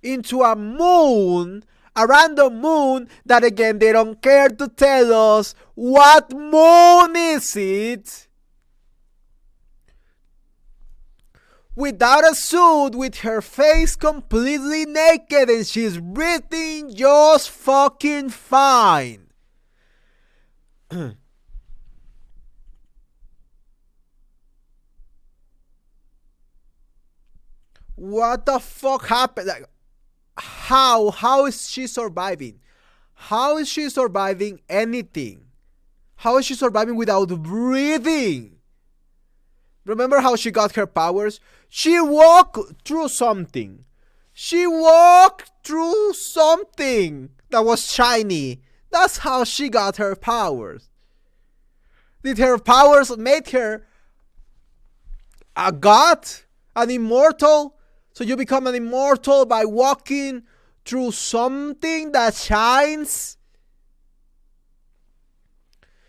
into a moon. A random moon that, again, they don't care to tell us what moon is it. Without a suit, with her face completely naked, and she's breathing just fucking fine. What the fuck happened? Like, How is she surviving? How is she surviving anything? How is she surviving without breathing? Remember how she got her powers? She walked through something. She walked through something that was shiny. That's how she got her powers. Did her powers make her a god? An immortal? So you become an immortal by walking through something that shines?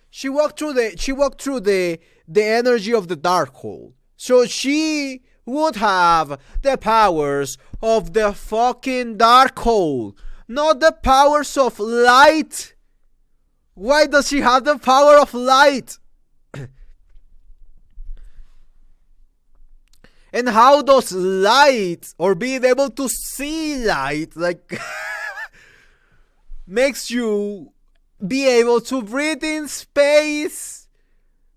She walked through the energy of the dark hole. So she would have the powers of the fucking dark hole, not the powers of light. Why does she have the power of light? And how does light, or being able to see light, like makes you be able to breathe in space?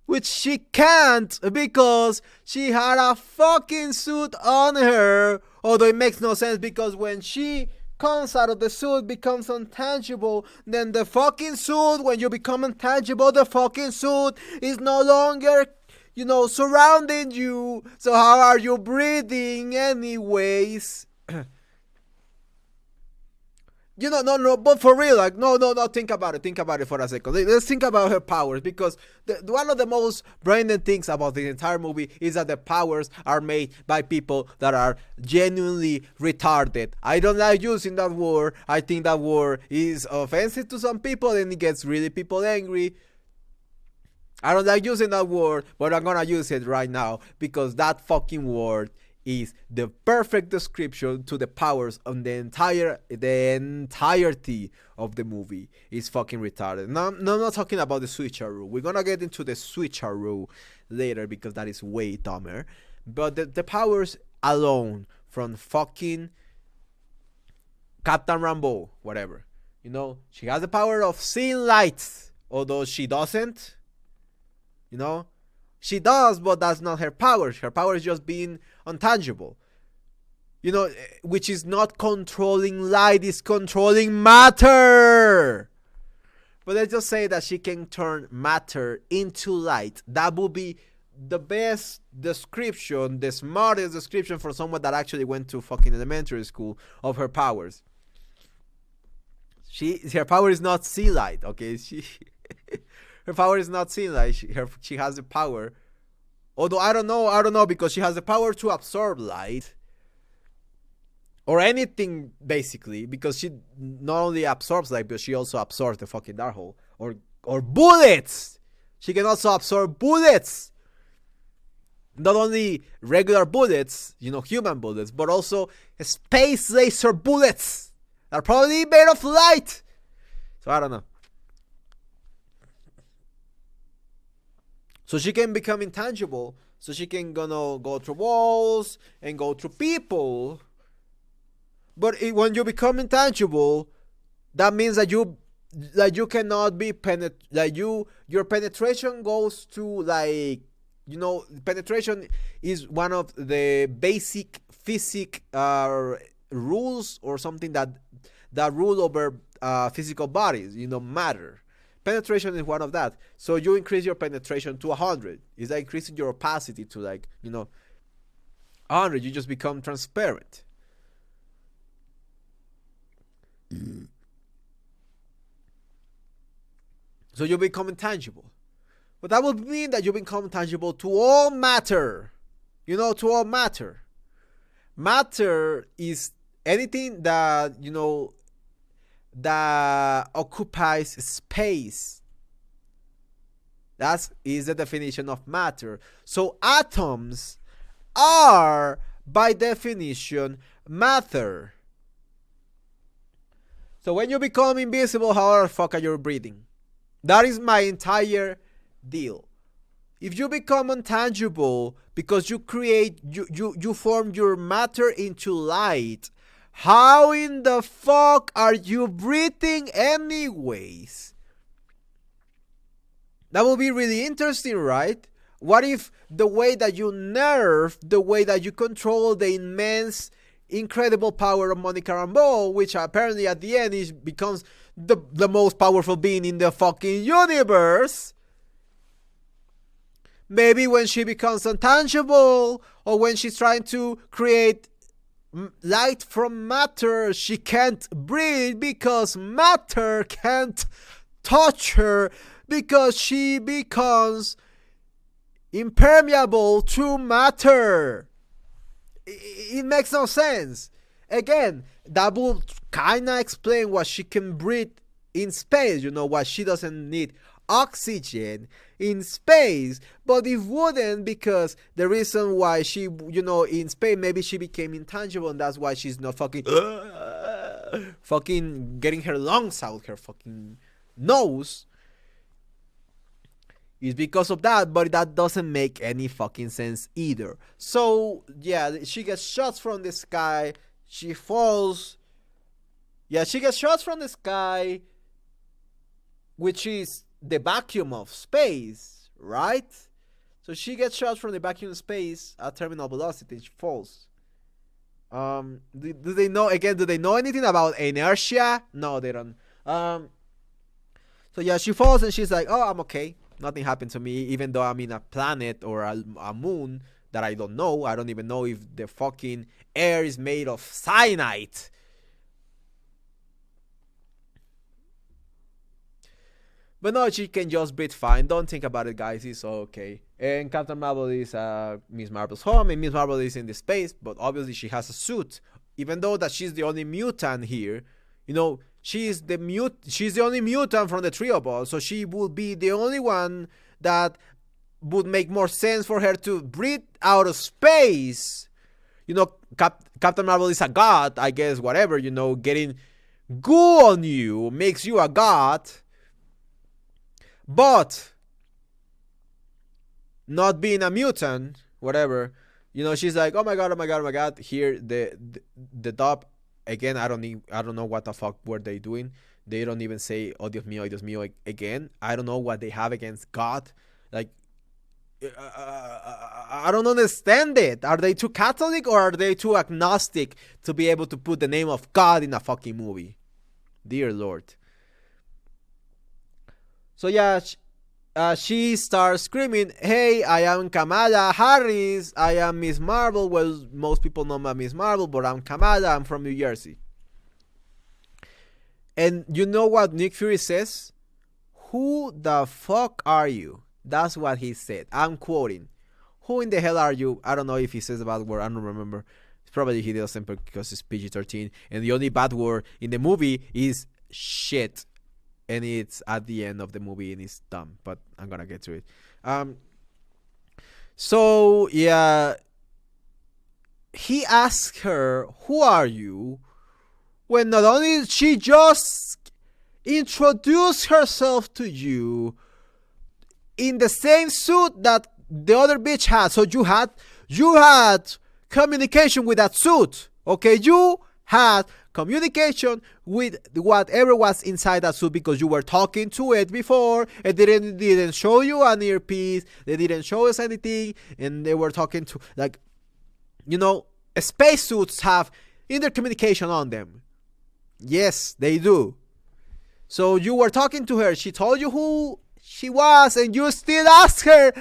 Which she can't because she had a fucking suit on her. Although it makes no sense because when she comes out of the suit, becomes intangible, then the fucking suit, when you become intangible, the fucking suit is no longer, surrounding you. So how are you breathing anyways? No, but for real, like, no, think about it for a second. Let's think about her powers, because one of the most brilliant things about the entire movie is that the powers are made by people that are genuinely retarded. I don't like using that word. I think that word is offensive to some people and it gets really people angry. I don't like using that word, but I'm gonna use it right now because that fucking word is the perfect description to the powers of the entirety of the movie. It's fucking retarded. No, I'm not talking about the switcheroo. We're gonna get into the switcheroo later because that is way dumber. But the powers alone from fucking Captain Rambo, whatever. You know, she has the power of seeing light, although she doesn't. You know, she does, but that's not her power. Her power is just being untangible. You know, which is not controlling light, it's controlling matter. But let's just say that she can turn matter into light. That would be the best description, the smartest description for someone that actually went to fucking elementary school of her powers. Her power is not see light, okay? Her power is not see light. She has the power. Although I don't know because she has the power to absorb light. Or anything, basically, because she not only absorbs light, but she also absorbs the fucking dark hole. Or bullets! She can also absorb bullets! Not only regular bullets, you know, human bullets, but also space laser bullets! Are probably made of light. So I don't know. So she can become intangible. So she can go through walls and go through people. But when you become intangible, that means that you cannot be your penetration goes to, like, you know, penetration is one of the basic physics rules or something that rule over physical bodies, you know, matter. Penetration is one of that. So you increase your penetration to 100. It's like increasing your opacity to, like, you know, 100. You just become transparent. So you become intangible. But that would mean that you become tangible to all matter. You know, to all matter. Matter is anything that, you know, that occupies space. That is the definition of matter. So atoms are, by definition, matter. So when you become invisible, how the fuck are you breathing? That is my entire deal. If you become intangible because you form your matter into light, how in the fuck are you breathing anyways? That will be really interesting, right? What if the way that you nerve, the way that you control the immense, incredible power of Monica Rambeau, which apparently at the end becomes the most powerful being in the fucking universe, maybe when she becomes intangible, or when she's trying to create light from matter, she can't breathe because matter can't touch her, because she becomes impermeable to matter. It makes no sense. Again, that will kind of explain why she can breathe in space, you know, why she doesn't need oxygen in space, but it wouldn't, because the reason why she, you know, in space, maybe she became intangible, and that's why she's not fucking getting her lungs out her fucking nose, is because of that. But that doesn't make any fucking sense either. So yeah, she gets shots from the sky, she falls, she gets shots from the sky, which is the vacuum of space, right? So she gets shot from the vacuum of space at terminal velocity. She falls. Do they know anything about inertia? No, they don't. So yeah, she falls and she's like, oh, I'm okay. Nothing happened to me, even though I'm in a planet or a moon that I don't know. I don't even know if the fucking air is made of cyanide. But no, she can just breathe fine. Don't think about it, guys. It's okay. And Captain Marvel is Miss Marvel's home, and Miss Marvel is in the space. But obviously, she has a suit. Even though that she's the only mutant here, you know, she's the only mutant from the three of us. So she would be the only one that would make more sense for her to breathe out of space. Captain Marvel is a god, I guess, whatever, getting goo on you makes you a god. But not being a mutant, whatever, she's like, oh my god, oh my god, oh my god. Here, the dub, again, I don't know what the fuck were they doing. They don't even say, oh Dios mío, again. I don't know what they have against God. Like, I don't understand it. Are they too Catholic or are they too agnostic to be able to put the name of God in a fucking movie? Dear Lord. So yeah, she starts screaming, hey, I am Kamala Harris. I am Miss Marvel. Well, most people know me as Miss Marvel, but I'm Kamala. I'm from New Jersey. And you know what Nick Fury says? Who the fuck are you? That's what he said. I'm quoting. Who in the hell are you? I don't know if he says a bad word. I don't remember. Probably he doesn't because it's PG-13. And the only bad word in the movie is shit. And it's at the end of the movie and it's dumb. But I'm going to get to it. So, yeah. He asked her, who are you? When not only did she just introduce herself to you in the same suit that the other bitch had. So you had communication with that suit. Okay, you had communication with whatever was inside that suit because you were talking to it before. It didn't show you an earpiece. They didn't show us anything, and they were talking to, like, spacesuits have intercommunication on them. Yes, they do. So you were talking to her. She told you who she was, and you still ask her,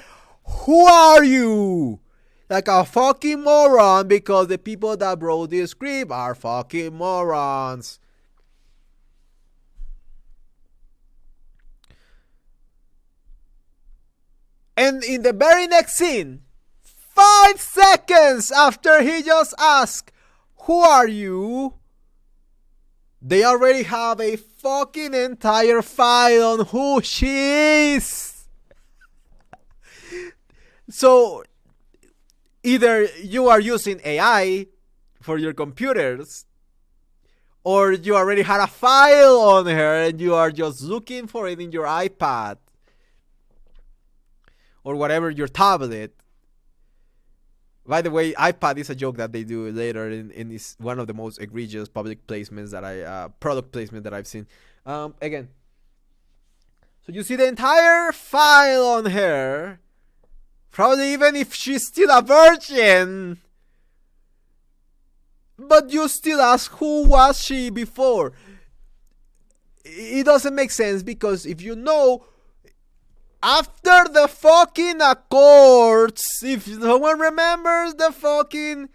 who are you? Like a fucking moron, because the people that wrote this script are fucking morons. And in the very next scene, 5 seconds after he just asked, who are you? They already have a fucking entire file on who she is. So, either you are using AI for your computers, or you already had a file on her and you are just looking for it in your iPad or whatever, your tablet. By the way, iPad is a joke that they do later in this one of the most egregious public placements that product placement that I've seen. Again, so you see the entire file on her, probably even if she's still a virgin, but you still ask, who was she before? It doesn't make sense, because if you know, after the fucking Accords, if someone remembers the fucking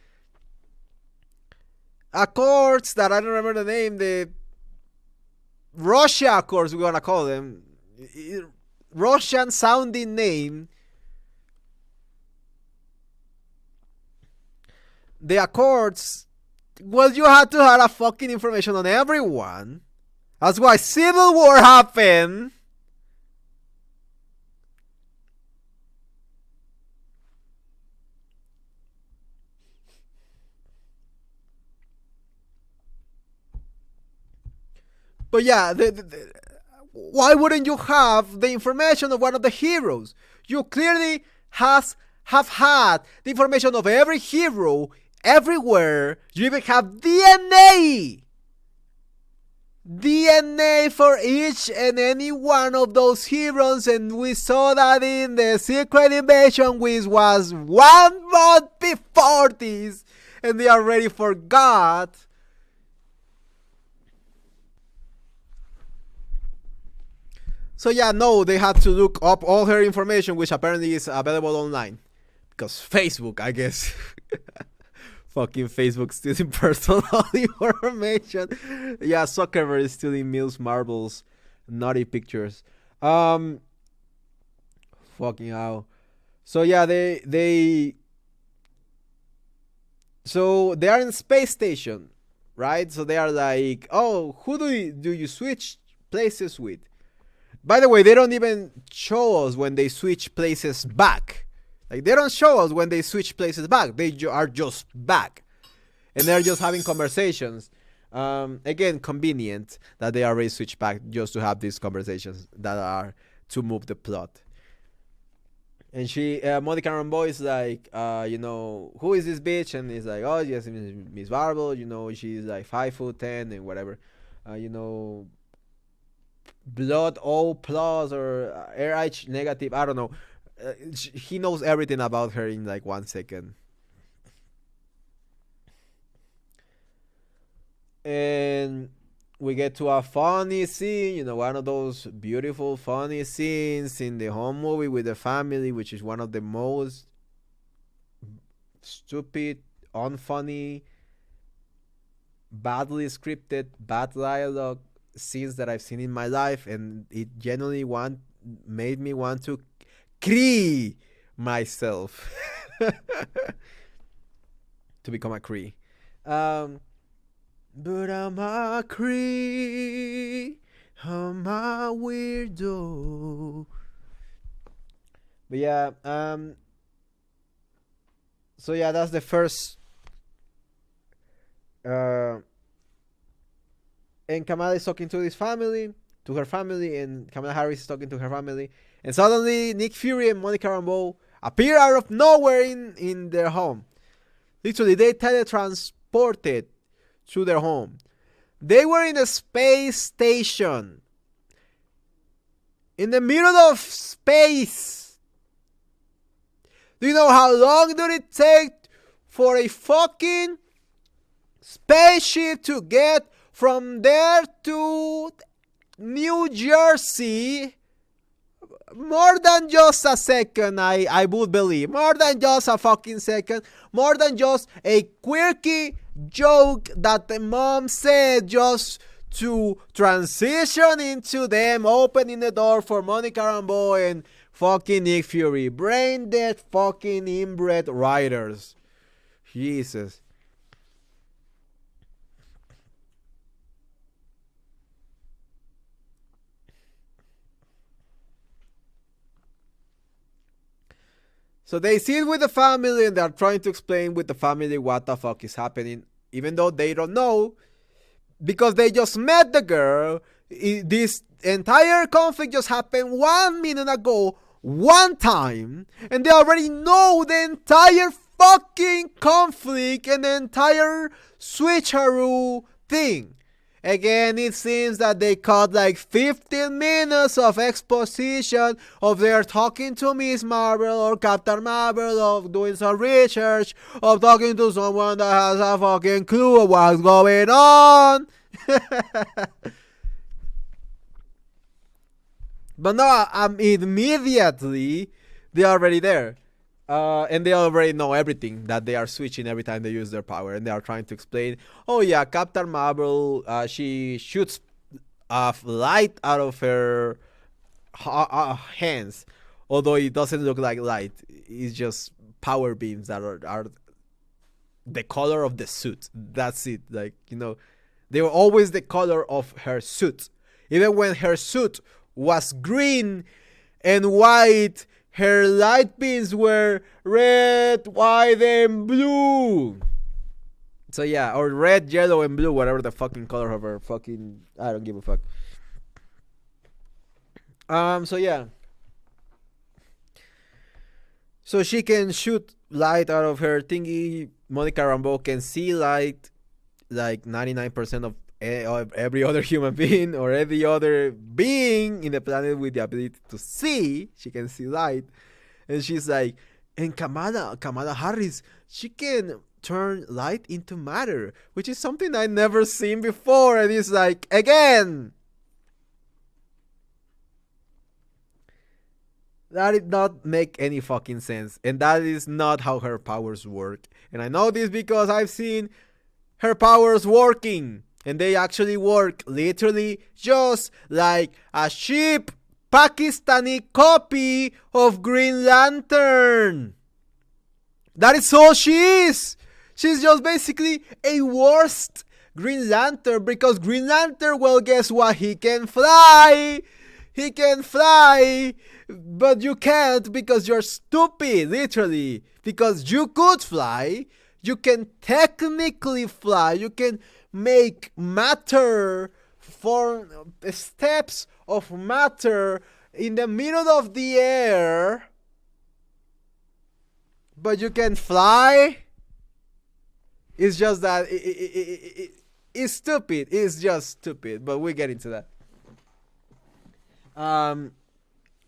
Accords, that I don't remember the name, the Russia Accords, we're gonna call them, Russian sounding name, the Accords, well, you had to have a fucking information on everyone. That's why Civil War happened. But yeah, why wouldn't you have the information of one of the heroes? You clearly have had the information of every hero everywhere. You even have DNA for each and any one of those heroes, and we saw that in the Secret Invasion, which was 1 month before this, and they already forgot. So yeah, no, they had to look up all her information, which apparently is available online. Because Facebook, I guess. Fucking Facebook stealing personal information. Yeah, Zuckerberg is stealing Mills Marvel's naughty pictures. Fucking hell. So yeah, they are in space station, right? So they are like, oh, who do you switch places with? By the way, they don't even show us when they switch places back. Like, they don't show us when they switch places back. They are just back. And they're just having conversations. Again, convenient that they already switched back just to have these conversations that are to move the plot. And Monica Rambeau is like, who is this bitch? And he's like, oh, yes, Miss Marvel. She's like 5'10" and whatever. Blood O plus or RH negative. I don't know. He knows everything about her in like 1 second. And we get to a funny scene, one of those beautiful funny scenes in the home movie with the family, which is one of the most stupid, unfunny, badly scripted, bad dialogue scenes that I've seen in my life, and it genuinely made me want to Cree myself to become a Cree. But I'm a Cree, I'm a weirdo. But yeah, so yeah, that's the first. And Kamala is talking to her family, and Kamala Harris is talking to her family, and suddenly Nick Fury and Monica Rambeau appear out of nowhere in their home. Literally, they teletransported to their home. They were in a space station, in the middle of space. Do you know how long did it take for a fucking spaceship to get from there to New Jersey? More than just a second, I would believe. More than just a fucking second. More than just a quirky joke that the mom said just to transition into them opening the door for Monica Rambeau and fucking Nick Fury. Brain dead fucking inbred writers. Jesus. So they sit with the family and they're trying to explain with the family what the fuck is happening, even though they don't know, because they just met the girl. This entire conflict just happened 1 minute ago, one time, and they already know the entire fucking conflict and the entire switcheroo thing. Again, it seems that they cut like 15 minutes of exposition of their talking to Miss Marvel or Captain Marvel, of doing some research, of talking to someone that has a fucking clue of what's going on. But no, immediately they're already there. And they already know everything, that they are switching every time they use their power, and they are trying to explain, oh yeah, Captain Marvel, she shoots light out of her hands, although it doesn't look like light. It's just power beams that are the color of the suit. That's it. Like, they were always the color of her suit. Even when her suit was green and white, her light beams were red, white, and blue. So yeah, or red, yellow, and blue, whatever the fucking color of her fucking... I don't give a fuck. So yeah. So she can shoot light out of her thingy. Monica Rambeau can see light, like 99% of every other human being or every other being in the planet with the ability to see. She can see light. And she's like, and Kamala Harris, she can turn light into matter, which is something I never seen before. And it's like, again, that did not make any fucking sense. And that is not how her powers work. And I know this because I've seen her powers working. And they actually work literally just like a cheap Pakistani copy of Green Lantern. That is all she is. She's just basically a worst Green Lantern, because Green Lantern, well, guess what? He can fly. He can fly. But you can't because you're stupid, literally. Because you could fly. You can technically fly. You can make matter, form steps of matter in the middle of the air. But you can fly. It's just that it's stupid. It's just stupid. But we'll get into that.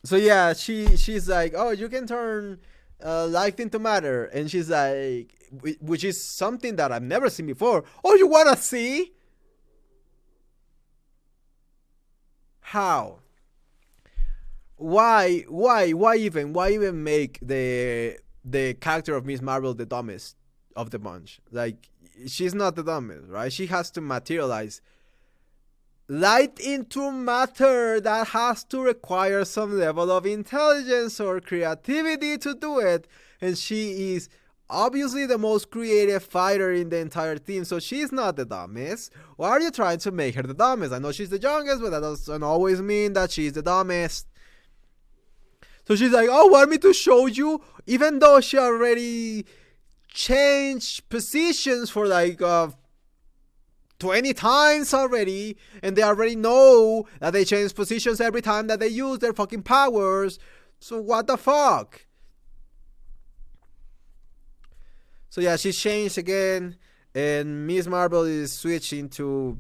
So yeah, she's like, oh, you can turn light into matter, and she's like, which is something that I've never seen before. Oh, you wanna see? How? Why even make the character of Miss Marvel the dumbest of the bunch? Like, she's not the dumbest, right? She has to materialize light into matter. That has to require some level of intelligence or creativity to do it, and she is obviously the most creative fighter in the entire team, so she's not the dumbest. Why are you trying to make her the dumbest? I know she's the youngest, but that doesn't always mean that she's the dumbest. So she's like, oh, want me to show you? Even though she already changed positions for like 20 times already, and they already know that they change positions every time that they use their fucking powers. So what the fuck? So yeah, she's changed again, and Miss Marvel is switching to,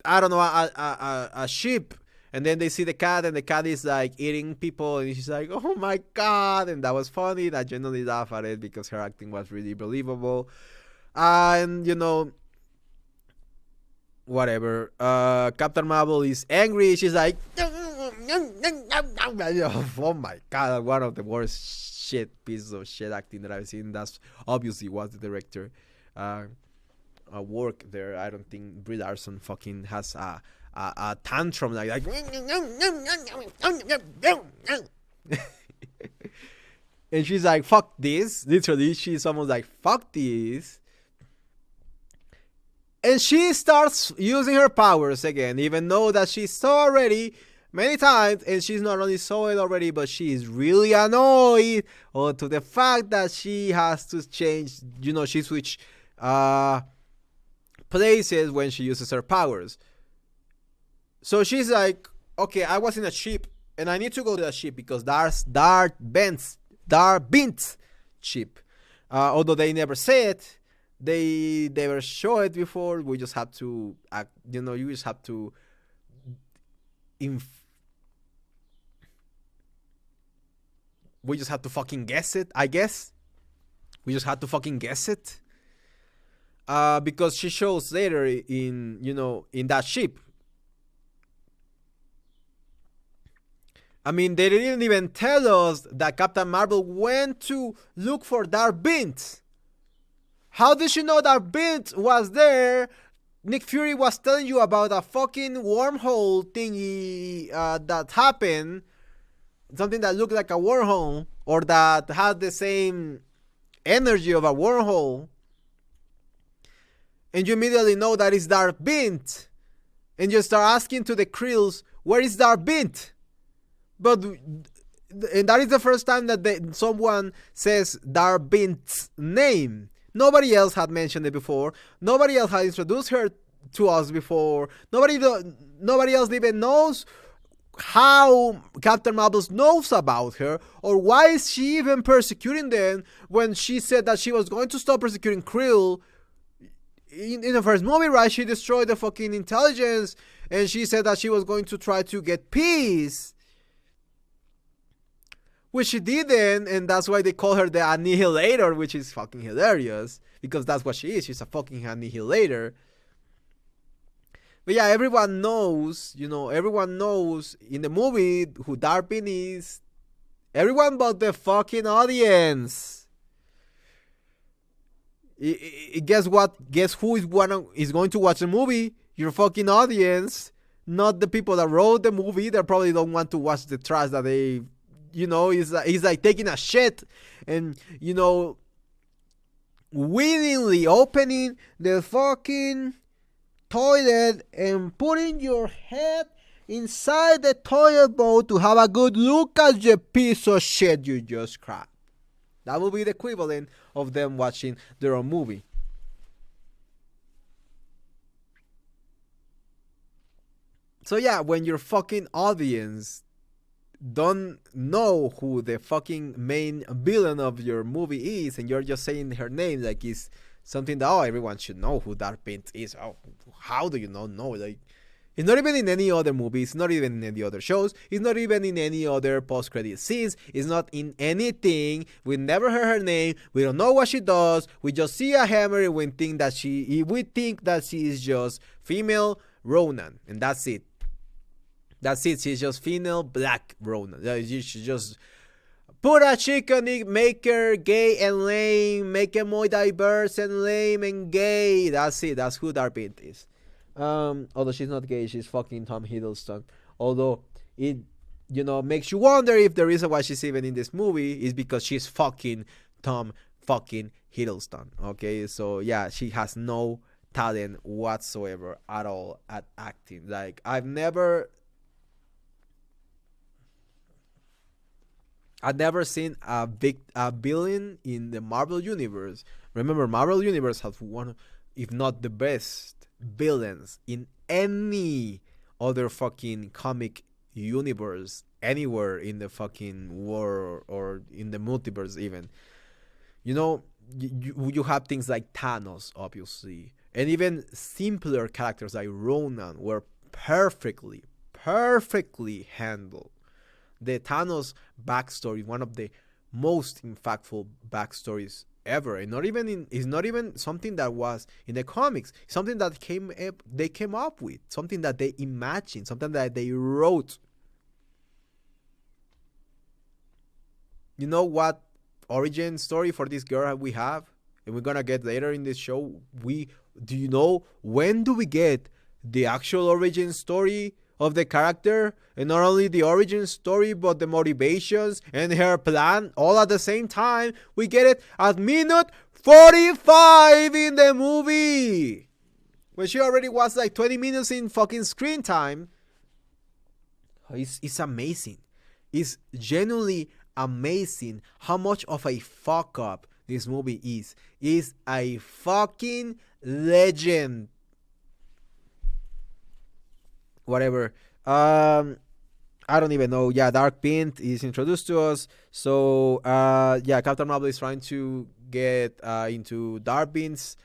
I don't know, a sheep. And then they see the cat, and the cat is like eating people, and she's like, oh my god. And that was funny. I genuinely laughed at it because her acting was really believable. And you know, whatever. Captain Marvel is angry. She's like, oh my god, one of the worst pieces of shit acting that I've seen. That's obviously was the director work there. I don't think Brie Larson fucking has a tantrum like and she's like, fuck this. Literally, she's almost like, fuck this. And she starts using her powers again, even though that she saw already many times, and she's not only saw it already, but she is really annoyed to the fact that she has to change, you know, she switch places when she uses her powers. So she's like, okay, I was in a ship, and I need to go to a ship because that's Darbint's ship. Although they never say it, they never show it before. We just have to act, you know, you just have to we just have to fucking guess it, I guess. We just have to fucking guess it. Because she shows later in, you know, in that ship. I mean, they didn't even tell us that Captain Marvel went to look for Darbint. How did she know Darbint was there? Nick Fury was telling you about a fucking wormhole thingy that happened. Something that looked like a wormhole, or that had the same energy of a wormhole. And you immediately know that it's Darbint. And you start asking to the Krills, where is Darbint? And that is the first time that someone says Darbint's name. Nobody else had mentioned it before. Nobody else had introduced her to us before. Nobody else even knows how Captain Marvel knows about her, or why is she even persecuting them when she said that she was going to stop persecuting Krill in the first movie, right? She destroyed the fucking intelligence, and she said that she was going to try to get peace, which she didn't, and that's why they call her the Annihilator, which is fucking hilarious, because that's what she is. She's a fucking Annihilator. But yeah, everyone knows, you know, everyone knows in the movie who Darbint is. Everyone but the fucking audience. Guess what? Guess who is going to watch the movie? Your fucking audience. Not the people that wrote the movie. They probably don't want to watch the trash that they, you know, he's like taking a shit and, you know, willingly opening the fucking toilet and putting your head inside the toilet bowl to have a good look at the piece of shit you just crap. That will be the equivalent of them watching their own movie. So yeah, when your fucking audience don't know who the fucking main villain of your movie is, and you're just saying her name like it's something that everyone should know who Darbint is. Oh, how do you not know? Like, it's not even in any other movies. It's not even in any other shows. It's not even in any other post-credit scenes. It's not in anything. We never heard her name. We don't know what she does. We just see a hammer and we think that she is just female Ronan, and that's it. That's it. She's just female black Ronan. You should just put a chick on it, make her gay and lame, make her more diverse and lame and gay. That's it. That's who Darbint is. Although she's not gay, she's fucking Tom Hiddleston. Although it, makes you wonder if the reason why she's even in this movie is because she's fucking Tom fucking Hiddleston. Okay, so yeah, she has no talent whatsoever at all at acting. Like, I've never seen a villain in the Marvel Universe. Remember, Marvel Universe has one, if not the best, villains in any other fucking comic universe anywhere in the fucking world or in the multiverse even. You have things like Thanos, obviously, and even simpler characters like Ronan were perfectly handled. The Thanos backstory, one of the most impactful backstories ever, and it's not even something that was in the comics. Something that they came up with, something that they imagined, something that they wrote. You know what origin story for this girl we have, and we're gonna get later in this show. Do you know when do we get the actual origin story of the character? And not only the origin story, but the motivations and her plan all at the same time. We get it at minute 45 in the movie, when she already was like 20 minutes in fucking screen time. It's amazing. It's genuinely amazing how much of a fuck up this movie is. It's a fucking legend. Whatever. I don't even know. Yeah, Darbint is introduced to us. So Captain Marvel is trying to get into Darbint's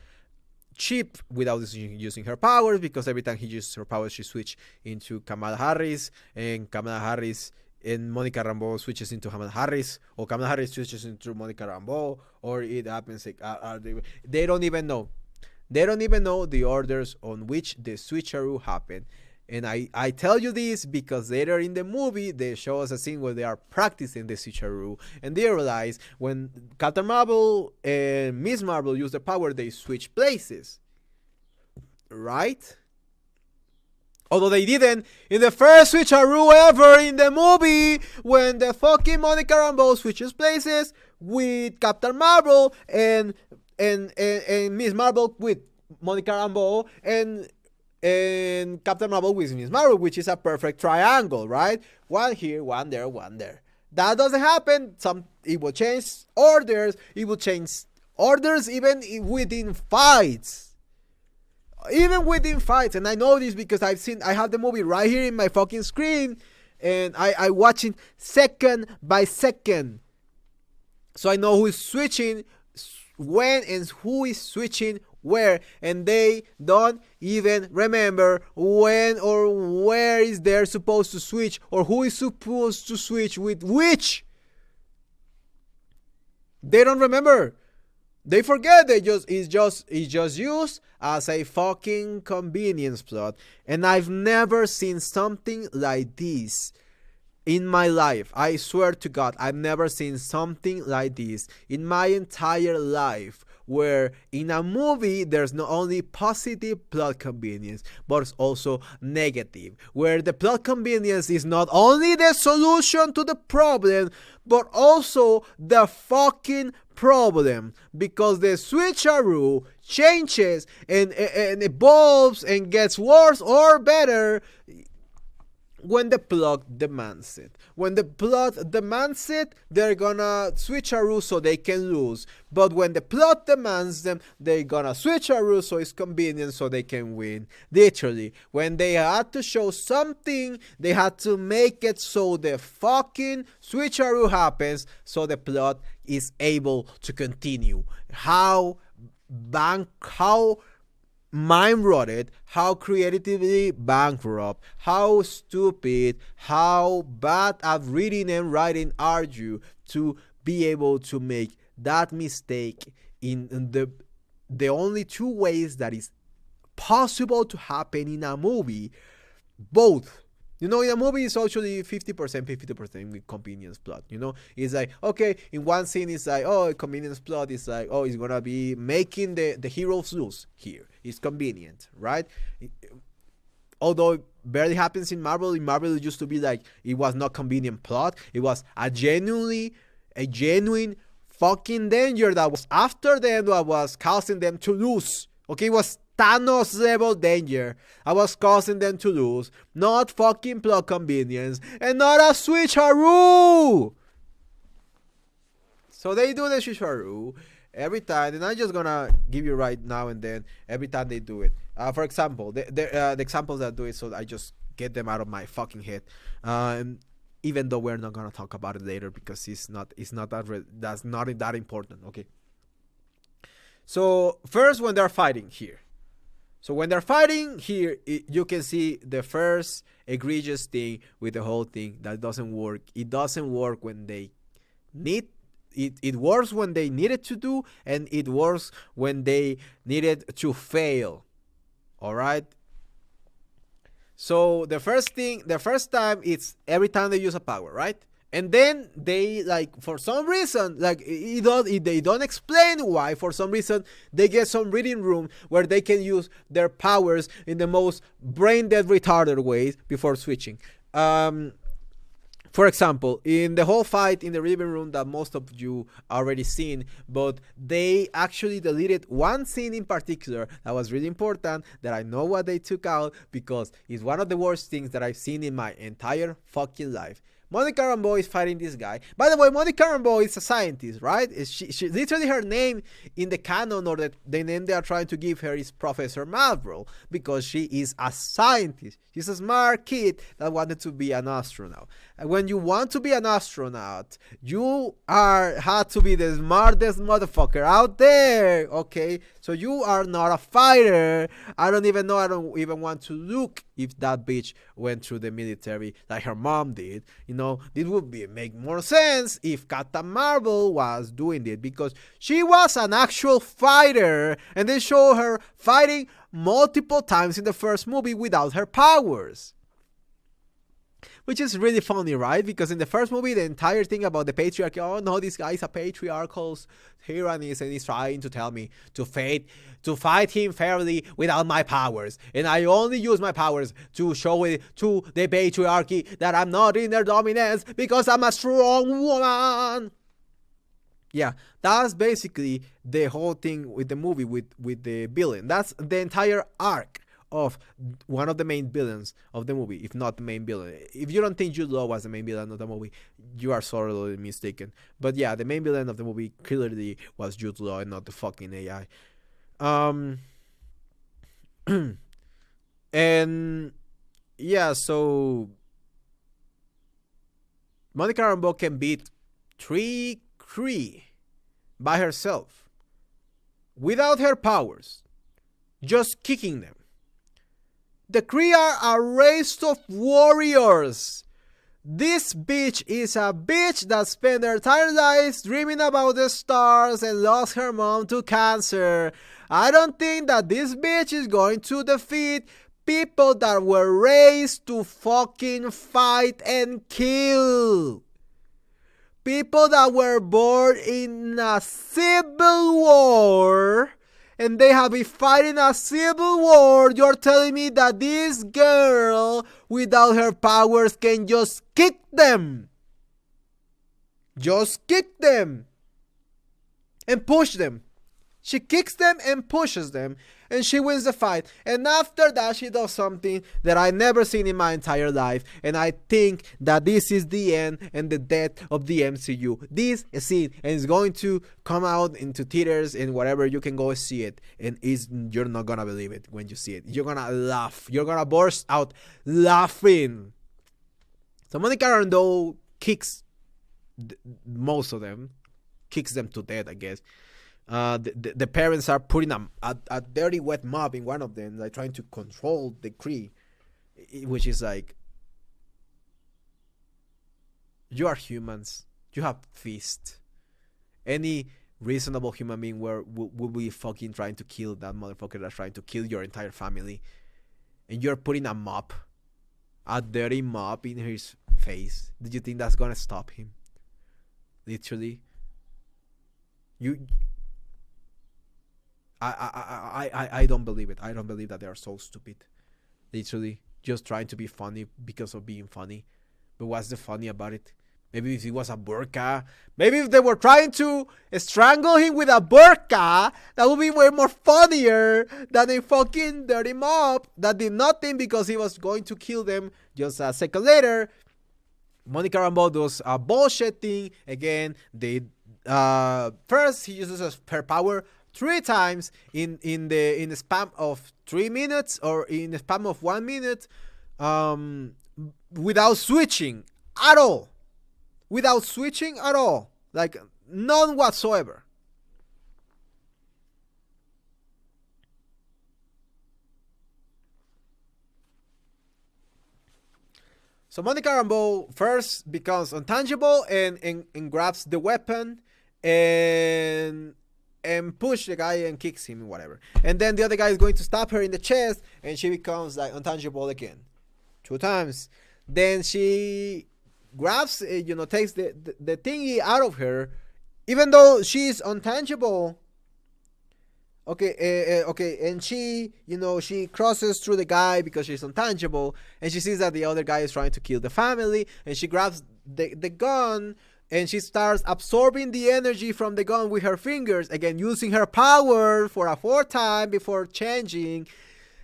chip without using her powers, because every time he uses her powers, she switches into Kamala Harris, and Kamala Harris and Monica Rambeau switches into Kamala Harris, or Kamala Harris switches into Monica Rambeau, or it happens like they don't even know. They don't even know the orders on which the switcheroo happened. And I tell you this because later in the movie, they show us a scene where they are practicing the switcheroo, and they realize when Captain Marvel and Miss Marvel use their power, they switch places. Right? Although they didn't in the first switcheroo ever in the movie, when the fucking Monica Rambeau switches places with Captain Marvel and Miss Marvel with Monica Rambeau, and Captain Marvel with Miss Marvel, which is a perfect triangle, right? One here, one there, one there. That doesn't happen. It will change orders. It will change orders even within fights. Even within fights. And I know this because I have the movie right here in my fucking screen, and I watching second by second. So I know who is switching when and who is switching where, and they don't even remember when or where is they're supposed to switch, or who is supposed to switch with which. They don't remember. They forget. It's just used as a fucking convenience plot. And I've never seen something like this in my life. I swear to God, I've never seen something like this in my entire life, where in a movie there's not only positive plot convenience but also negative, where the plot convenience is not only the solution to the problem but also the fucking problem, because the switcheroo changes and evolves and gets worse or better when the plot demands it. When the plot demands it, they're gonna switcheroo so they can lose. But when the plot demands them, they're gonna switcheroo so it's convenient so they can win. Literally, when they had to show something, they had to make it so the fucking switcheroo happens so the plot is able to continue. How mind-rotted, how creatively bankrupt, how stupid, how bad at reading and writing are you to be able to make that mistake in the only two ways that is possible to happen in a movie? Both. You know, in a movie, it's actually 50%, 50% with convenience plot. You know, it's like, okay, in one scene, it's like, oh, convenience plot is like, oh, it's gonna be making the heroes lose here. It's convenient, right? Although it barely happens in Marvel it used to be like, it was not convenient plot. It was a genuine fucking danger that was after them, that was causing them to lose. Okay, it was Thanos level danger. I was causing them to lose, not fucking plot convenience, and not a switcheroo. So they do the switcheroo every time, and I'm just gonna give you right now and then every time they do it. For example, the examples that do it, so I just get them out of my fucking head. Even though we're not gonna talk about it later because that's not that important. Okay. So first, when they're fighting here. So when they're fighting here, you can see the first egregious thing with the whole thing that doesn't work. It doesn't work when they need it. It works when they need it to do, and it works when they need it to fail. All right. So the first time, it's every time they use a power, right? And then they, like, for some reason, like, they don't explain why, for some reason, they get some reading room where they can use their powers in the most brain-dead, retarded ways before switching. For example, in the whole fight in the living room that most of you already seen, but they actually deleted one scene in particular that was really important, that I know what they took out because it's one of the worst things that I've seen in my entire fucking life. Monica Rambeau is fighting this guy. By the way, Monica Rambeau is a scientist, right? She literally, her name in the canon, or the name they are trying to give her, is Professor Marvel, because she is a scientist. She's a smart kid that wanted to be an astronaut. And when you want to be an astronaut, you had to be the smartest motherfucker out there, okay? So you are not a fighter. I don't even want to look if that bitch went through the military like her mom did. You know, this would make more sense if Captain Marvel was doing it, because she was an actual fighter, and they show her fighting multiple times in the first movie without her powers. Which is really funny, right? Because in the first movie, the entire thing about the patriarchy, oh no, this guy is a patriarchal tyrannist, and he's trying to tell me to fight him fairly without my powers. And I only use my powers to show it to the patriarchy that I'm not in their dominance because I'm a strong woman. Yeah, that's basically the whole thing with the movie, with the villain. That's the entire arc of one of the main villains of the movie, if not the main villain. If you don't think Jude Law was the main villain of the movie, you are sorely mistaken. But yeah, the main villain of the movie clearly was Jude Law and not the fucking AI. And yeah, so Monica Rambeau can beat 3 Kree by herself without her powers, just kicking them. The Kree are a race of warriors. This bitch is a bitch that spent her entire life dreaming about the stars and lost her mom to cancer. I don't think that this bitch is going to defeat people that were raised to fucking fight and kill. People that were born in a civil war, and they have been fighting a civil war. You're telling me that this girl, without her powers, can just kick them? Just kick them and push them. She kicks them and pushes them, and she wins the fight. And after that, she does something that I never seen in my entire life. And I think that this is the end and the death of the MCU. This is it, and it's going to come out into theaters and whatever. You can go see it, and you're not gonna believe it when you see it. You're gonna laugh. You're gonna burst out laughing. So Monica Rambeau kicks most of them, kicks them to death, I guess. The parents are putting a dirty wet mop in one of them, like trying to control the Kree, which is like, you are humans, you have fists. Any reasonable human being would be fucking trying to kill that motherfucker that's trying to kill your entire family, and you're putting a dirty mop in his face. Did you think that's gonna stop him? Literally, I don't believe it. I don't believe that they are so stupid. Literally, just trying to be funny because of being funny. But what's the funny about it? Maybe if it was a burqa, maybe if they were trying to strangle him with a burqa, that would be way more funnier than a fucking dirty mop that did nothing because he was going to kill them just a second later. Monica Rambeau does a bullshit thing again. First he uses her power 3 times in the span of 3 minutes, or in the span of 1 minute, without switching at all. Like, none whatsoever. So Monica Rambeau first becomes untangible and grabs the weapon and push the guy and kicks him, whatever. And then the other guy is going to stab her in the chest, and she becomes like untangible again, 2 times. Then she grabs, takes the thingy out of her, even though she's untangible. Okay, and she crosses through the guy because she's untangible, and she sees that the other guy is trying to kill the family, and she grabs the gun, and she starts absorbing the energy from the gun with her fingers, again using her power for a 4th time before changing.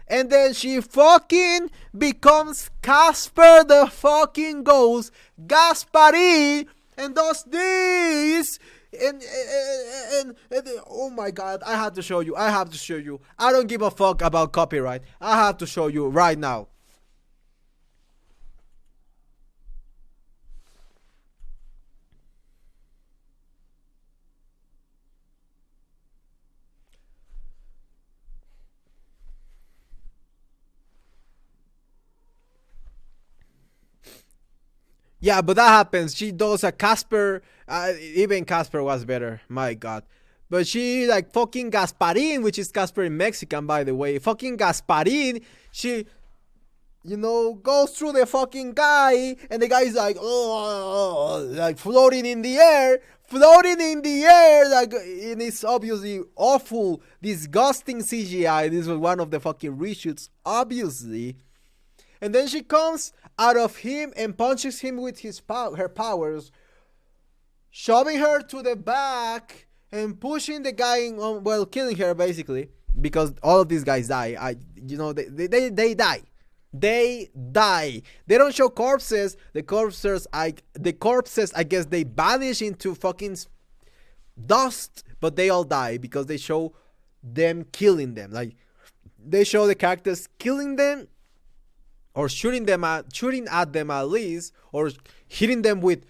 And then she fucking becomes Casper the fucking Ghost, Gasparin, and does this. And oh my god, I have to show you. I don't give a fuck about copyright. I have to show you right now. Yeah, but that happens. She does a Casper. Even Casper was better. My god. But she like fucking Gasparin, which is Casper in Mexican, by the way. Fucking Gasparin. She, goes through the fucking guy, and the guy is like, like floating in the air. Like, and it's obviously awful, disgusting CGI. This was one of the fucking reshoots, obviously. And then she comes out of him and punches him with her powers, shoving her to the back and pushing the guy killing her basically, because all of these guys die. They die. They die. They don't show corpses. The corpses, I guess they vanish into fucking dust, but they all die because they show them killing them. Like, they show the characters killing them, or shooting at them at least, or hitting them with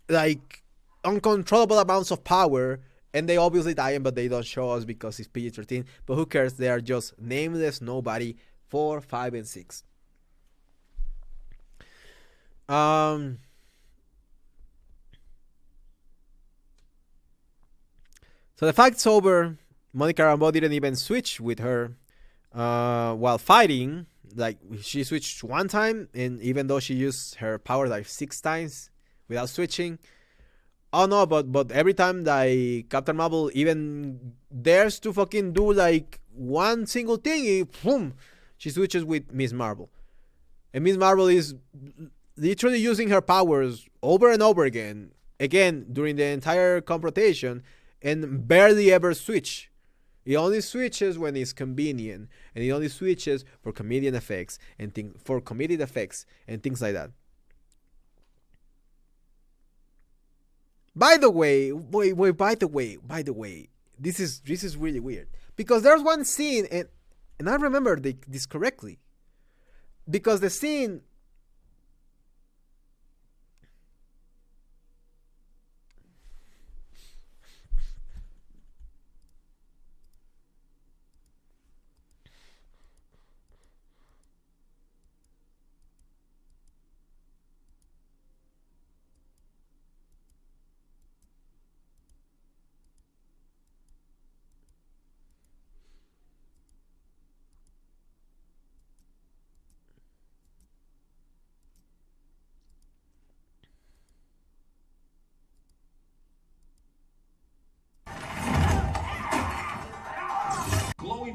like uncontrollable amounts of power, and they obviously die, but they don't show us because it's PG-13. But who cares? They are just nameless nobody. 4, 5, and 6. So the fight's over. Monica Rambeau didn't even switch with her while fighting. Like, she switched 1 time, and even though she used her power like 6 times without switching. Oh no, but every time like Captain Marvel even dares to fucking do like one single thing, boom, she switches with Miss Marvel. And Miss Marvel is literally using her powers over and over again during the entire confrontation, and barely ever switch. It only switches when it's convenient, and it only switches for comedic effects and things like that. By the way, this is really weird because there's one scene, and I remember this correctly, because the scene.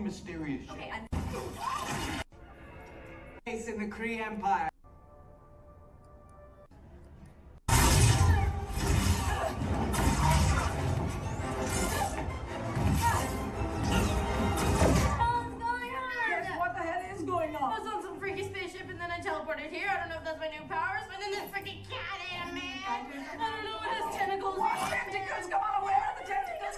Mysterious shit. Okay, Place in the Kree Empire. I was on some freaky spaceship and then I teleported here. I don't know if that's my new powers, but then this freaking cat ate me. I don't know, it has tentacles. Tentacles, come on, where are the tentacles?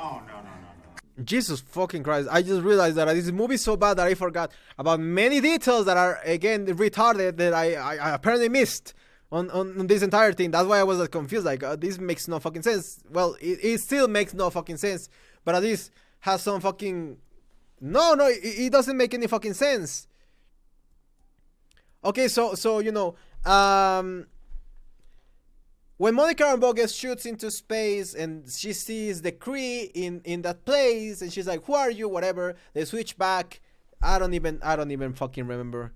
Oh, no. Jesus fucking Christ. I just realized that this movie is so bad that I forgot about many details that are, again, retarded that I apparently missed on this entire thing. That's why I was confused. Like, this makes no fucking sense. Well, it still makes no fucking sense, but at least has some fucking... No, it doesn't make any fucking sense. Okay, so you know, when Monica Rambeau gets shoots into space and she sees the Kree in that place and she's like, "Who are you?" Whatever. They switch back. I don't even fucking remember.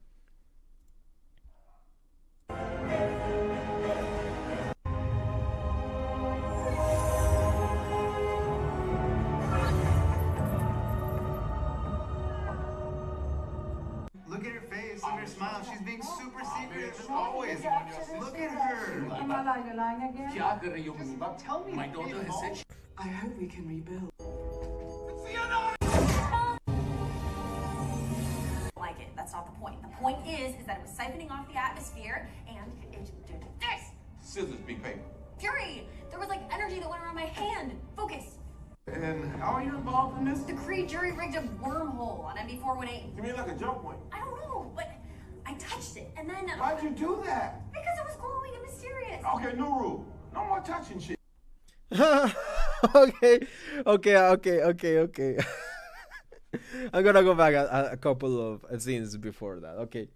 Look at her face, look at her smile. She's being super secretive as always. Look at her. You're lying again? Tell me. My daughter has said I hope we can rebuild. Like it. That's not the point. The point is that it was siphoning off the atmosphere and it did this. scissors, big paper. Fury! There was like energy that went around my hand. Focus. And how are you involved in this? The Kree jury rigged a wormhole on MB418. You mean like a jump point? I don't know, but I touched it and then. Why'd you do that? Because it was glowing and mysterious. Okay, new rule. No more touching shit. Okay. I'm gonna go back a couple of scenes before that. Okay.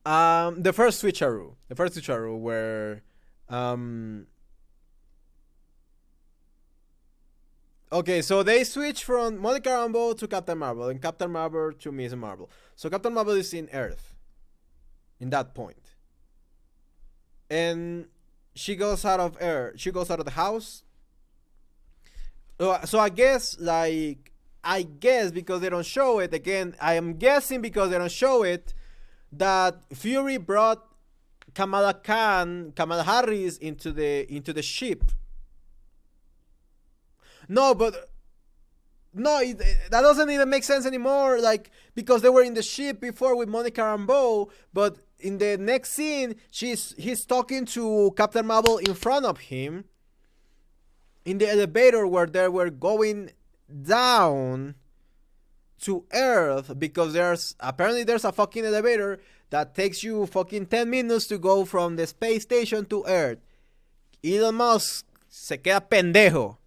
The first switcheroo where okay, so they switch from Monica Rambeau to Captain Marvel and Captain Marvel to Miss Marvel. So Captain Marvel is in Earth in that point. And she goes out of Earth. She goes out of the house. So I guess because they don't show it again, I am guessing because they don't show it that Fury brought Kamala Harris into the ship. That doesn't even make sense anymore. Like, because they were in the ship before with Monica Rambeau, but in the next scene, he's talking to Captain Marvel in front of him in the elevator where they were going down to Earth, because there's a fucking elevator that takes you fucking 10 minutes to go from the space station to Earth. Elon Musk se queda pendejo.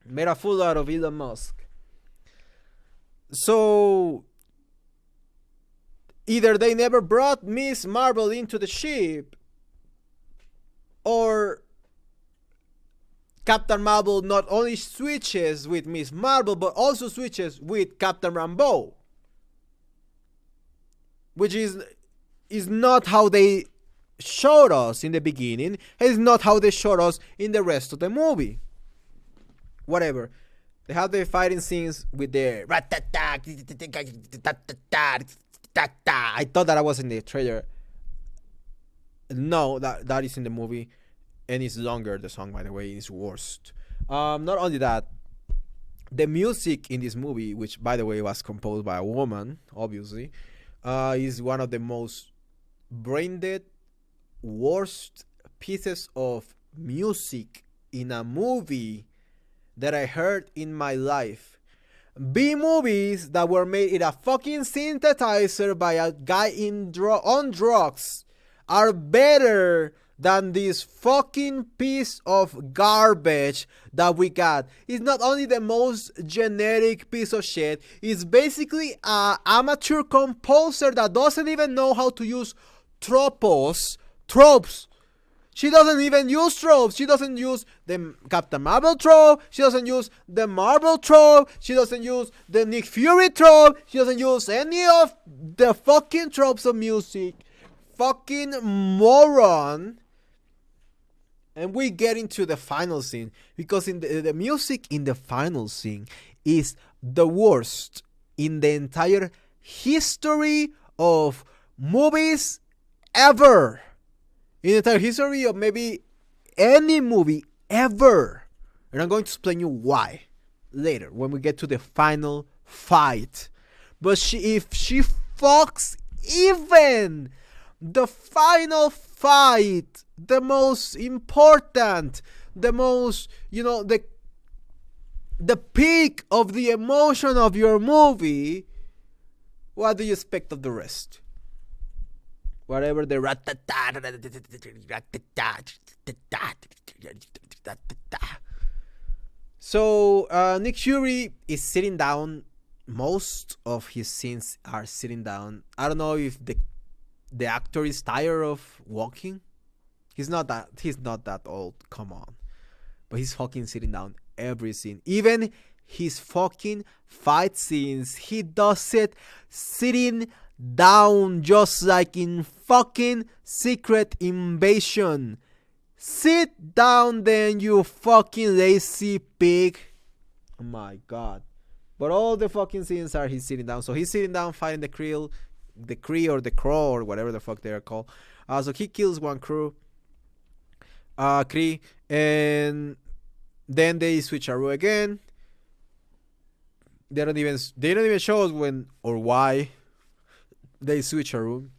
Made a fool out of Elon Musk. So either they never brought Miss Marvel into the ship, or Captain Marvel not only switches with Miss Marvel, but also switches with Captain Rambeau. Which is not how they showed us in the beginning. It's not how they showed us in the rest of the movie. Whatever. They have the fighting scenes with the I thought that I was in the trailer. No, that is in the movie, and it's longer. The song, by the way, is worst. Not only that, the music in this movie, which by the way was composed by a woman, obviously, is one of the most brain-dead, worst pieces of music in a movie that I heard in my life. B movies that were made in a fucking synthesizer by a guy on drugs are better than this fucking piece of garbage that we got. It's not only the most generic piece of shit, it's basically an amateur composer that doesn't even know how to use tropes. She doesn't even use tropes. She doesn't use the Captain Marvel trope. She doesn't use the Marvel trope. She doesn't use the Nick Fury trope. She doesn't use any of the fucking tropes of music. Fucking moron. And we get into the final scene, because in the music in the final scene is the worst in the entire history of movies ever. In the entire history of maybe any movie ever. And I'm going to explain you why later when we get to the final fight. But if she fucks even the final fight, the most important, the most, the peak of the emotion of your movie, what do you expect of the rest? Whatever the So Nick Fury is sitting down. Most of his scenes are sitting down. I don't know if the actor is tired of walking. He's not that old, come on. But he's fucking sitting down every scene. Even his fucking fight scenes, he does it sitting down, just like in fucking Secret Invasion. Sit down then, you fucking lazy pig. Oh my god. But all the fucking scenes are he's sitting down. So he's sitting down fighting the Kree or the Crow or whatever the fuck they are called. So he kills one Kree, and then they switcheroo again. They don't even show us when or why they switcheroo.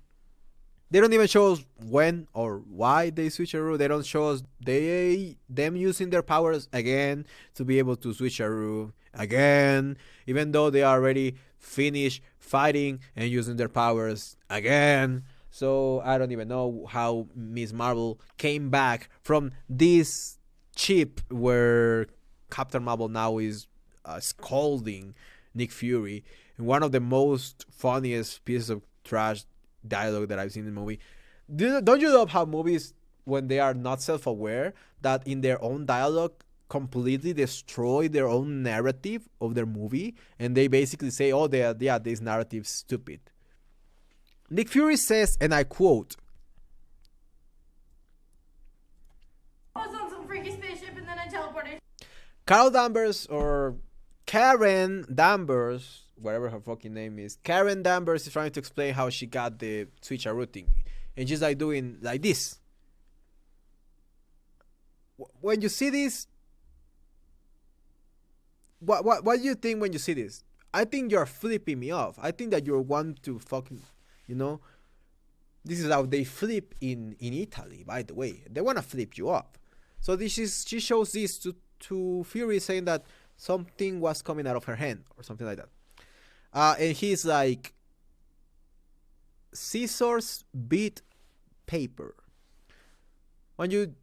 They don't even show us when or why they switcheroo. They don't show us them using their powers again to be able to switcheroo again, even though they already finished fighting and using their powers again. So I don't even know how Ms. Marvel came back from this chip where Captain Marvel now is scolding Nick Fury in one of the most funniest pieces of trash dialogue that I've seen in the movie. Don't you love how movies, when they are not self-aware, that in their own dialogue completely destroy their own narrative of their movie, and they basically say, oh, this narrative's stupid. Nick Fury says, and I quote, I was on some freaky spaceship and then I teleported. Carol Danvers, or Karen Danvers, whatever her fucking name is, Karen Danvers is trying to explain how she got the switcheroo thing, and she's like doing like this. When you see this, what do you think when you see this? I think you're flipping me off. I think that you want to fucking, this is how they flip in Italy, by the way. They want to flip you off. So she shows this to Fury, saying that something was coming out of her hand or something like that. And he's like, scissors beat paper. When you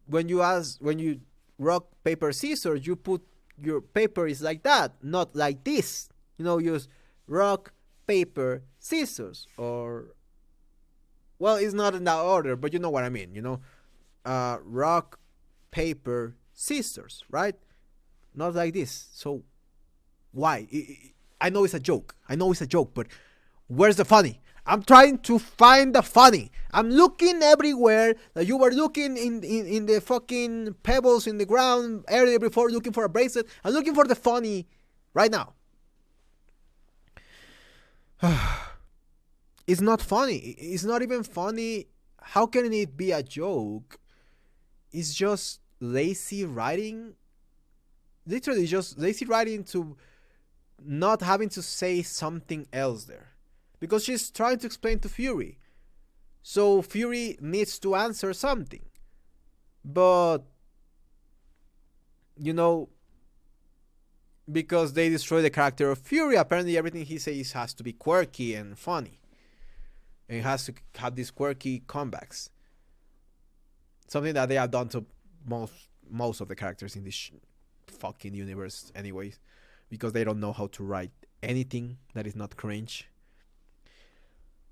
rock paper scissors, you put your paper is like that, not like this. Use rock paper scissors, or well, it's not in that order, but you know what I mean. Rock paper scissors, right? Not like this. So why? I know it's a joke, but where's the funny? I'm trying to find the funny. I'm looking everywhere. That you were looking in the fucking pebbles in the ground earlier before, looking for a bracelet. I'm looking for the funny right now. It's not funny. It's not even funny. How can it be a joke? It's just lazy writing. Literally just lazy writing to not having to say something else there. Because she's trying to explain to Fury. So Fury needs to answer something. But, you know, because they destroy the character of Fury, apparently everything he says has to be quirky and funny. And has to have these quirky comebacks. Something that they have done to most of the characters in this fucking universe anyways. Because they don't know how to write anything that is not cringe.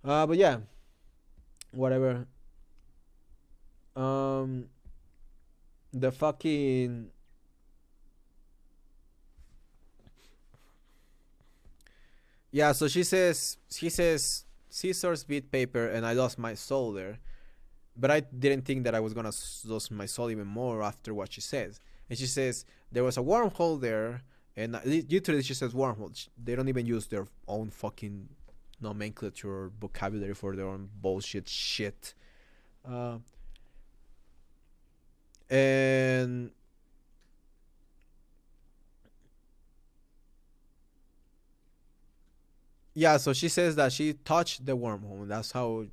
But yeah. Whatever. The fucking... Yeah, so he says, scissors beat paper, and I lost my soul there. But I didn't think that I was gonna lose my soul even more after what she says. And she says, there was a wormhole there, and literally she says wormhole. They don't even use their own fucking nomenclature or vocabulary for their own bullshit shit. And... yeah, so she says that she touched the wormhole. That's how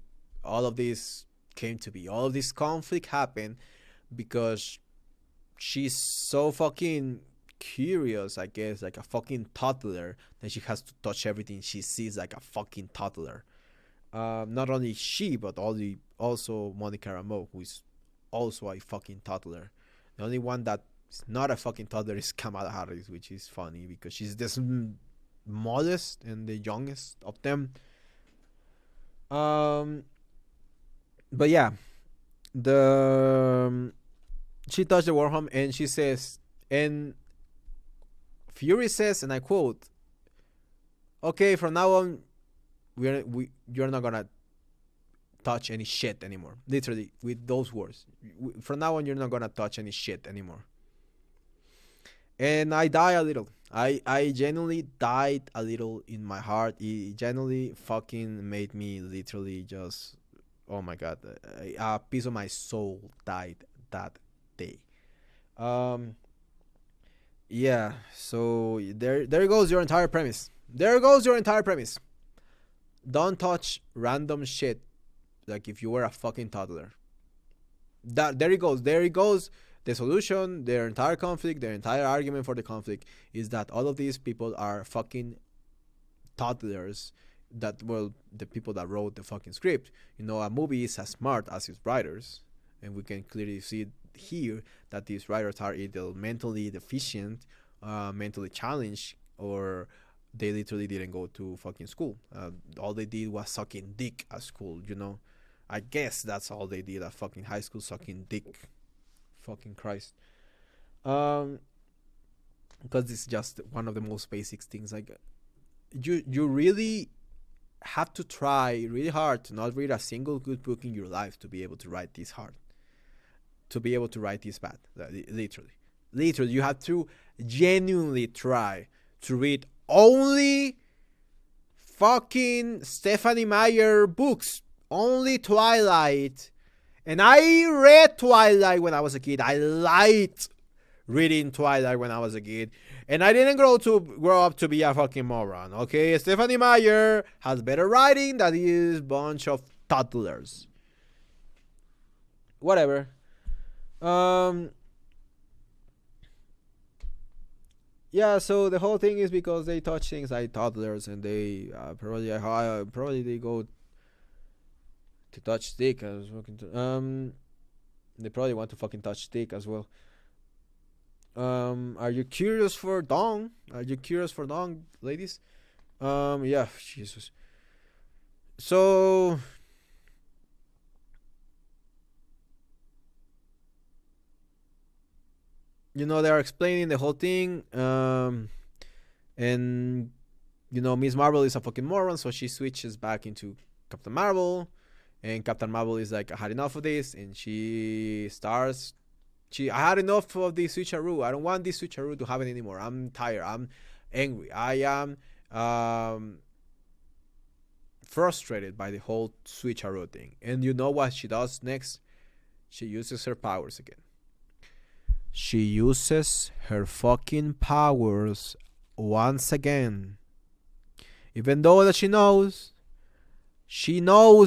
all of this came to be. All of this conflict happened because she's so fucking curious, I guess, like a fucking toddler, that she has to touch everything she sees like a fucking toddler. Not only she, but also Monica Rambeau, who is also a fucking toddler. The only one that is not a fucking toddler is Kamala Harris, which is funny because she's this modest and the youngest of them. But yeah, she touched the wormhole and she says, and Fury says, and I quote, "Okay, from now on, you're not gonna touch any shit anymore." Literally with those words. From now on, you're not gonna touch any shit anymore. And I die a little. I genuinely died a little in my heart. It genuinely fucking made me literally just, oh my god, a piece of my soul died that day. Yeah, so there goes your entire premise. There goes your entire premise. Don't touch random shit like if you were a fucking toddler. There it goes. There it goes. The solution, their entire conflict, their entire argument for the conflict is that all of these people are fucking toddlers. That, well, the people that wrote the fucking script. You know, a movie is as smart as its writers. And we can clearly see here that these writers are either mentally deficient, mentally challenged, or they literally didn't go to fucking school. All they did was sucking dick at school, you know. I guess that's all they did at fucking high school, sucking dick. Fucking Christ. Because it's just one of the most basic things. Like, you really have to try really hard to not read a single good book in your life to be able to write this hard. To be able to write this bad. Literally, you have to genuinely try to read only fucking Stephanie Meyer books. Only Twilight. And I read Twilight when I was a kid. I liked reading Twilight when I was a kid. And I didn't grow up to be a fucking moron. Okay, Stephanie Meyer has better writing than this bunch of toddlers. Whatever. Yeah, so the whole thing is because they touch things like toddlers, and they probably they go to touch stick. I was fucking they probably want to fucking touch stick as well. Are you curious for dong? Are you curious for dong, ladies? Yeah, Jesus. So you know, they are explaining the whole thing, and you know, Miss Marvel is a fucking moron, so she switches back into Captain Marvel. And Captain Marvel is like, I had enough of this, and I had enough of this switcheroo. I don't want this switcheroo to happen anymore. I'm tired. angry. I am frustrated by the whole switcheroo thing. And you know what she does next? She uses her powers again. She uses her fucking powers once again. Even though that she knows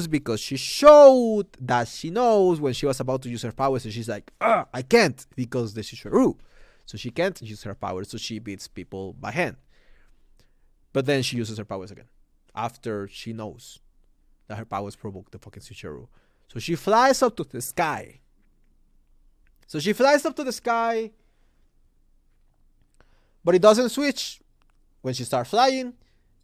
because she showed that she knows when she was about to use her powers, and she's like, I can't because this is switcheroo. So she can't use her powers, so she beats people by hand. But then she uses her powers again after she knows that her powers provoke the fucking switcheroo. So she flies up to the sky. But it doesn't switch when she starts flying.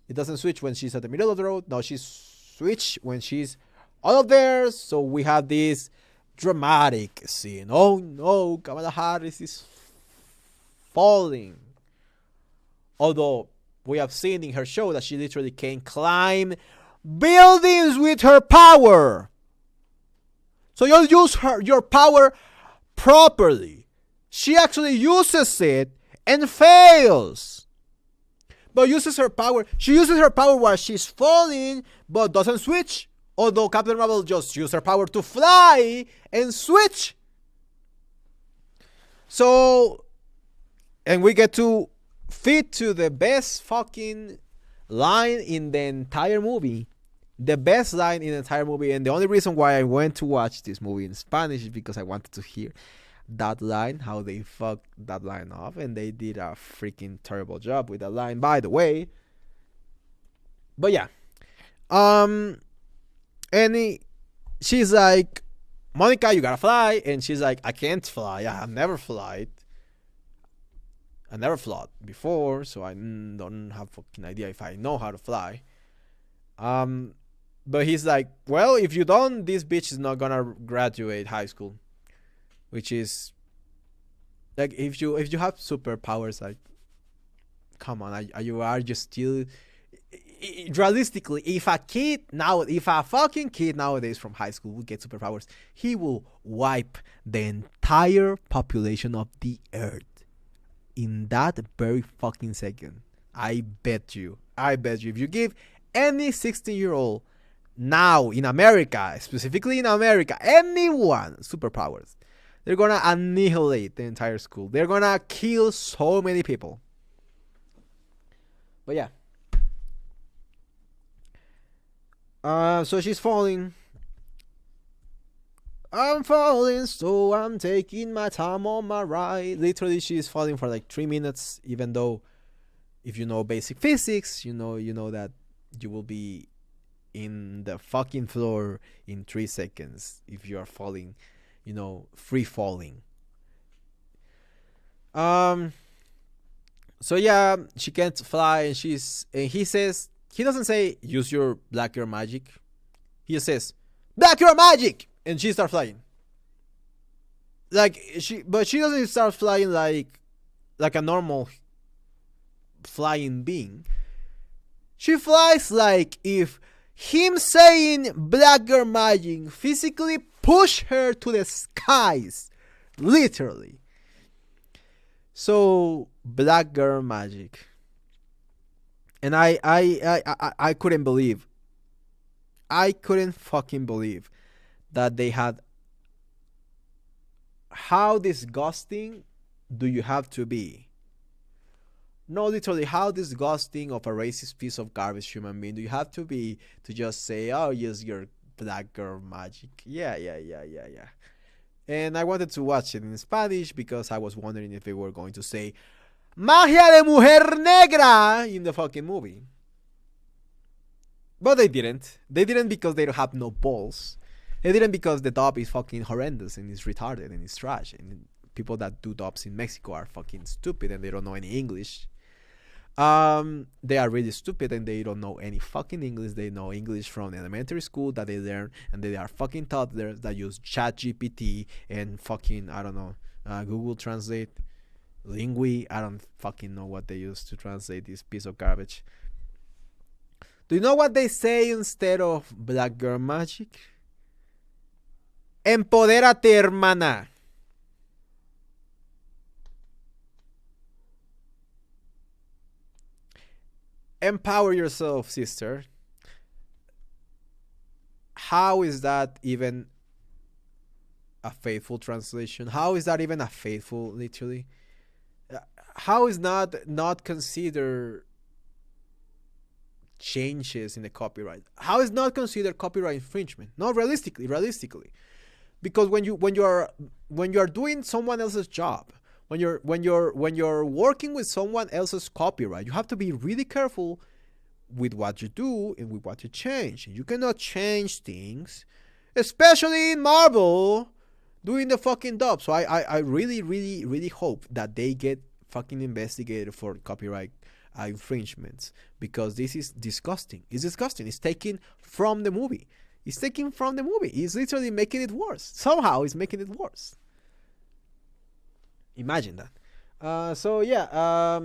It doesn't switch when she's at the middle of the road. No, she switch when she's all up there. So we have this dramatic scene. Oh no, Kamala Harris is falling. Although we have seen in her show that she literally can climb buildings with her power. So you'll use your power properly. She actually uses it and fails. But uses her power. She uses her power while she's falling, but doesn't switch. Although Captain Marvel just used her power to fly and switch. So, and we get to fit to the best fucking line in the entire movie. The best line in the entire movie. And the only reason why I went to watch this movie in Spanish is because I wanted to hear that line, how they fucked that line off, and they did a freaking terrible job with that line, by the way. But yeah, and she's like, Monica, you gotta fly, and she's like, I can't fly. I have never flied. I never flawed before, so I don't have fucking idea if I know how to fly. But he's like, well, if you don't, this bitch is not gonna graduate high school. Which is like, if you have superpowers, like, come on, you are just still realistically, if a fucking kid nowadays from high school would get superpowers, he will wipe the entire population of the earth in that very fucking second. I bet you if you give any 16-year-old now in America, specifically in America, anyone superpowers, they're gonna annihilate the entire school. They're gonna kill so many people. But yeah. So she's falling. I'm falling, so I'm taking my time on my ride. Literally, she's falling for like 3 minutes. Even though, if you know basic physics, you know that you will be in the fucking floor in 3 seconds if you are falling. Free falling. So yeah, she can't fly, and he says, he doesn't say use your black girl magic. He just says black girl magic, and she starts flying. But she doesn't start flying like a normal flying being. She flies like if him saying black girl magic physically push her to the skies, literally. So black girl magic, and I couldn't fucking believe that they had. How disgusting do you have to be? No, literally, how disgusting of a racist piece of garbage human being do you have to be to just say, oh, use your black girl magic? Yeah. And I wanted to watch it in Spanish because I was wondering if they were going to say magia de mujer negra in the fucking movie. But they didn't. They didn't because they don't have no balls. They didn't because the dub is fucking horrendous and it's retarded and it's trash. And people that do dubs in Mexico are fucking stupid and they don't know any English. They are really stupid and they don't know any fucking English. They know English from elementary school that they learn, and they are fucking toddlers that use ChatGPT and fucking, I don't know, Google Translate, Lingui. I don't fucking know what they use to translate this piece of garbage. Do you know what they say instead of black girl magic? Empodérate, hermana. empower yourself, sister. How is that even a faithful translation? How is that even a faithful, literally? How is not consider changes in the copyright? How is not considered copyright infringement? No, realistically, because when you are doing someone else's job, when you're working with someone else's copyright, you have to be really careful with what you do and with what you change. You cannot change things, especially in Marvel doing the fucking dub. So I really hope that they get fucking investigated for copyright infringements, because this is disgusting. It's disgusting. It's taken from the movie. It's taken from the movie. It's literally making it worse. Somehow it's making it worse. Imagine that. So yeah,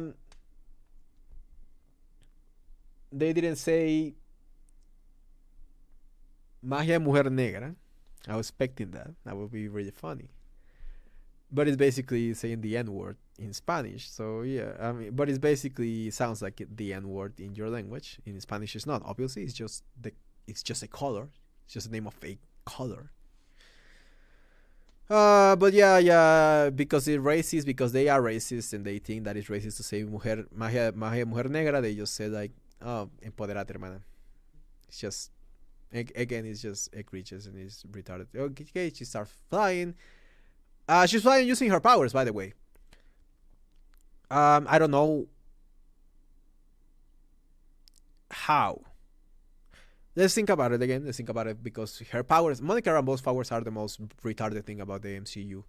they didn't say magia mujer negra. I was expecting that. That would be really funny. But it's basically saying the N-word in Spanish. So yeah, I mean, but it's basically sounds like the N-word in your language. In Spanish, it's not. Obviously, it's just a color. It's just the name of a color. But yeah, because it's racist, because they are racist and they think that it's racist to say magia mujer negra. They just say like, oh, empoderate, hermana. It's just, again, it's just egregious and it's retarded. Okay, she starts flying. She's flying using her powers, by the way. I don't know how. Let's think about it again. Let's think about it, because her powers, Monica Rambeau's powers, are the most retarded thing about the MCU.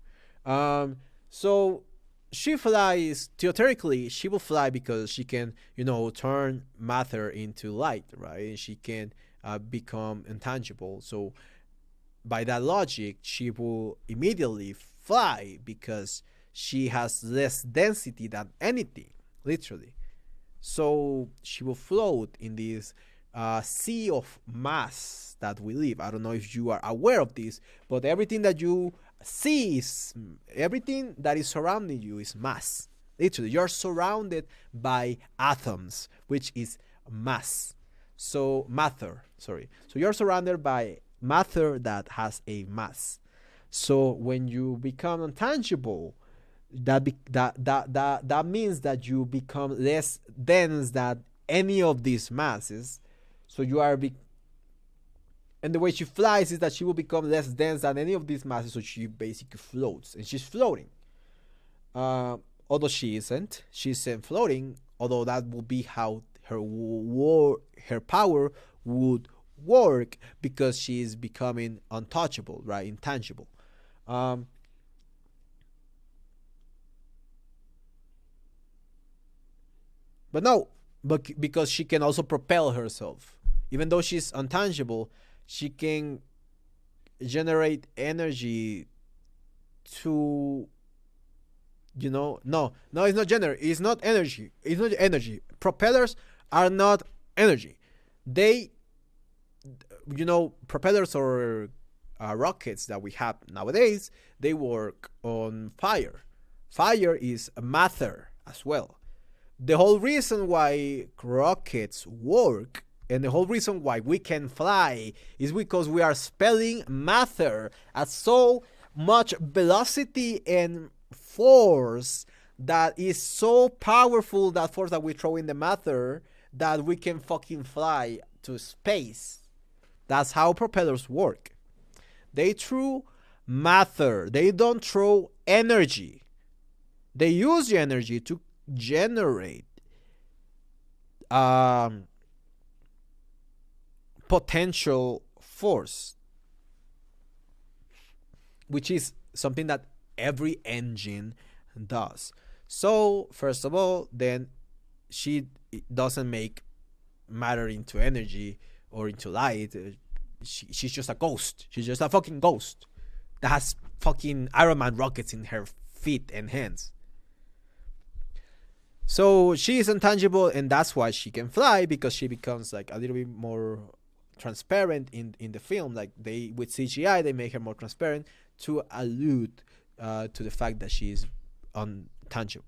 So she flies. Theoretically, she will fly because she can, turn matter into light, right? And she can become intangible. So by that logic, she will immediately fly because she has less density than anything, literally. So she will float in this sea of mass that we live. I don't know if you are aware of this, but everything that you see everything that is surrounding you is mass. Literally, you're surrounded by atoms, which is mass. So matter, sorry. So you're surrounded by matter that has a mass. So when you become intangible, that means that you become less dense than any of these masses. So you are and the way she flies is that she will become less dense than any of these masses. So she basically floats, and she's floating. Although she isn't floating. Although that will be how her power would work, because she is becoming untouchable, right? Intangible. But no, because she can also propel herself. Even though she's untangible, she can generate energy to, no, it's not energy. It's not energy. Propellers are not energy. They, propellers or rockets that we have nowadays, they work on fire. Fire is matter as well. The whole reason why rockets work and the whole reason why we can fly is because we are expelling matter at so much velocity and force that is so powerful, that force that we throw in the matter, that we can fucking fly to space. That's how propellers work. They throw matter. They don't throw energy. They use the energy to generate potential force, which is something that every engine does. So first of all, then she doesn't make matter into energy or into light. She's just a ghost. She's just a fucking ghost that has fucking Iron Man rockets in her feet and hands. So she is intangible, and that's why she can fly, because she becomes like a little bit more transparent in the film. Like with CGI, they make her more transparent to allude to the fact that she is untouchable.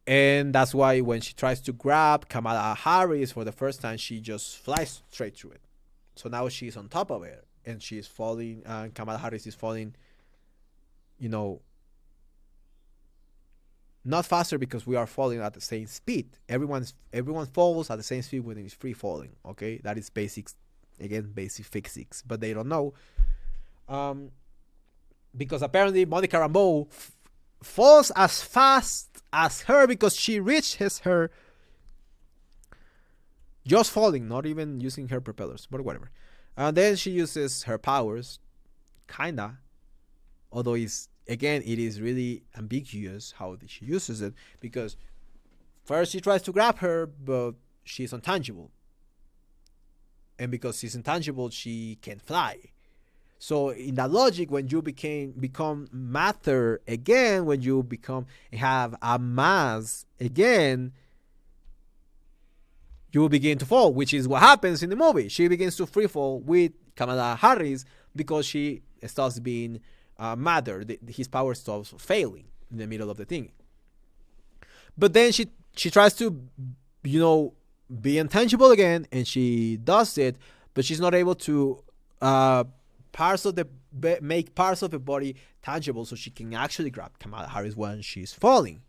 And that's why when she tries to grab Kamala Harris for the first time, she just flies straight through it. So now she's on top of it, and she's falling. Kamala Harris is falling, you know, not faster because we are falling at the same speed. Everyone falls at the same speed when it's free falling. Okay, that is basics. Again, basic physics, but they don't know. Because apparently Monica Rambeau falls as fast as her because she reaches her just falling, not even using her propellers, but whatever. And then she uses her powers, kinda, although it is really ambiguous how she uses it, because first she tries to grab her, but she's intangible, and because she's intangible, she can fly. So in that logic, when you become matter again, when you have a mass again, you will begin to fall, which is what happens in the movie. She begins to free fall with Kamala Harris because she starts being matter. His power stops failing in the middle of the thing. But then she tries to, be intangible again, and she does it, but she's not able to make parts of the body tangible, so she can actually grab Kamala Harris when she's falling.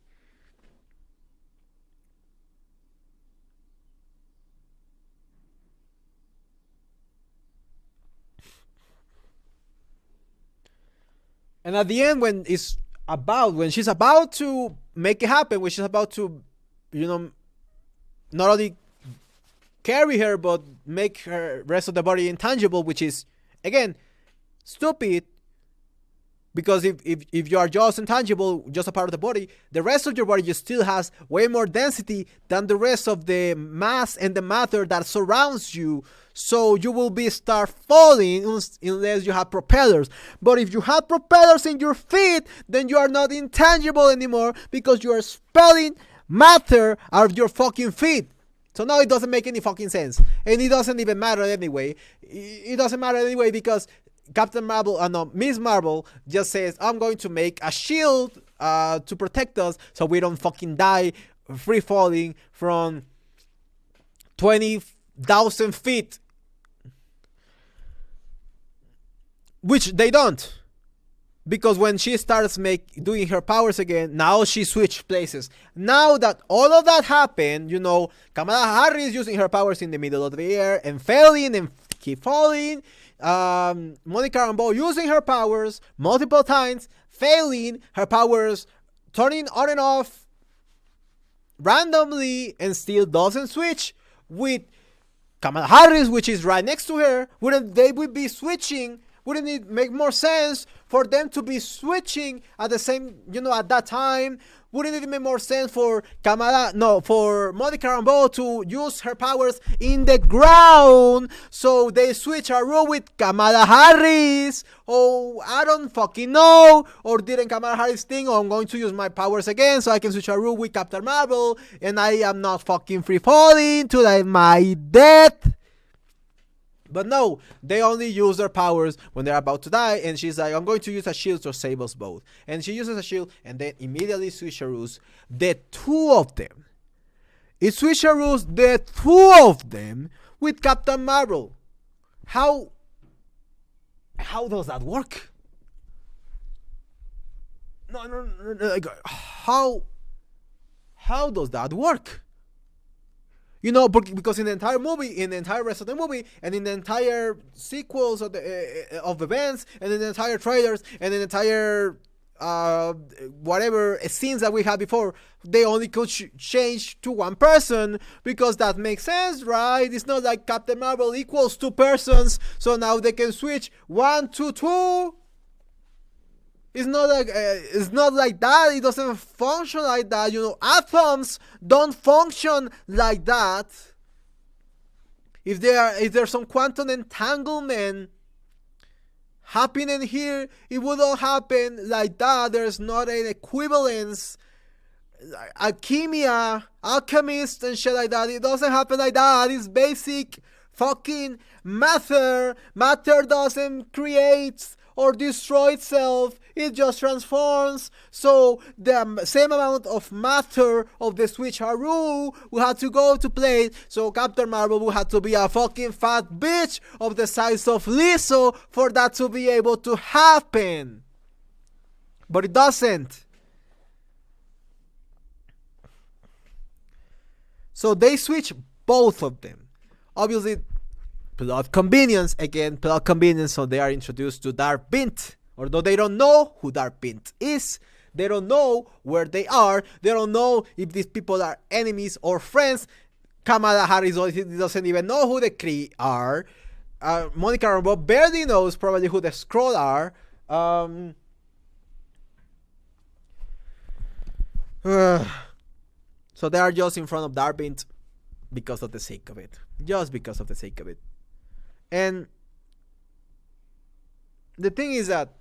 And at the end, when she's about to make it happen, when she's about to, not only carry her but make her rest of the body intangible, which is again stupid, because if you are just intangible, just a part of the body, the rest of your body just still has way more density than the rest of the mass and the matter that surrounds you. So you will start falling unless you have propellers. But if you have propellers in your feet, then you are not intangible anymore, because you are expelling matter out of your fucking feet. So now it doesn't make any fucking sense, and it doesn't even matter anyway. It doesn't matter anyway because Miss Marvel just says, I'm going to make a shield to protect us so we don't fucking die free falling from 20,000 feet. Which they don't. Because when she starts doing her powers again, now she switched places. Now that all of that happened, Kamala Harris using her powers in the middle of the air and failing and keep falling. Monica Rambeau using her powers multiple times, failing, her powers turning on and off randomly, and still doesn't switch. With Kamala Harris, which is right next to her, wouldn't they be switching? Wouldn't it make more sense for them to be switching at the same, at that time? Wouldn't it make more sense for Monica Rambeau to use her powers in the ground, so they switch a role with Kamala Harris? Oh, I don't fucking know. Or didn't Kamala Harris think, I'm going to use my powers again so I can switch a role with Captain Marvel, and I am not fucking free falling to my death? But no, they only use their powers when they're about to die, and she's like, I'm going to use a shield to save us both. And she uses a shield, and then immediately switcheroos the two of them. It switcheroos the two of them with Captain Marvel. How does that work? No, like, how does that work? Because in the entire movie, in the entire rest of the movie, and in the entire sequels of events, and in the entire trailers, and in the entire whatever scenes that we had before, they only could change to one person, because that makes sense, right? It's not like Captain Marvel equals two persons, so now they can switch 1 to 2. It's not like that. It doesn't function like that. Atoms don't function like that. If there's some quantum entanglement happening here, it would all happen like that. There's not an equivalence. Alchemist and shit like that. It doesn't happen like that. It's basic fucking matter. Matter doesn't create or destroy itself. It just transforms. So the same amount of matter of the switcheroo will have to go to play. So Captain Marvel will have to be a fucking fat bitch of the size of Lizzo for that to be able to happen. But it doesn't. So they switch both of them. Obviously, plot convenience. Again, plot convenience. So they are introduced to Darbint. Although they don't know who Darbint is. They don't know where they are. They don't know if these people are enemies or friends. Kamala Harris doesn't even know who the Kree are. Monica Rambeau barely knows probably who the Skrull are. So they are just in front of Darbint because of the sake of it. Just because of the sake of it. And the thing is that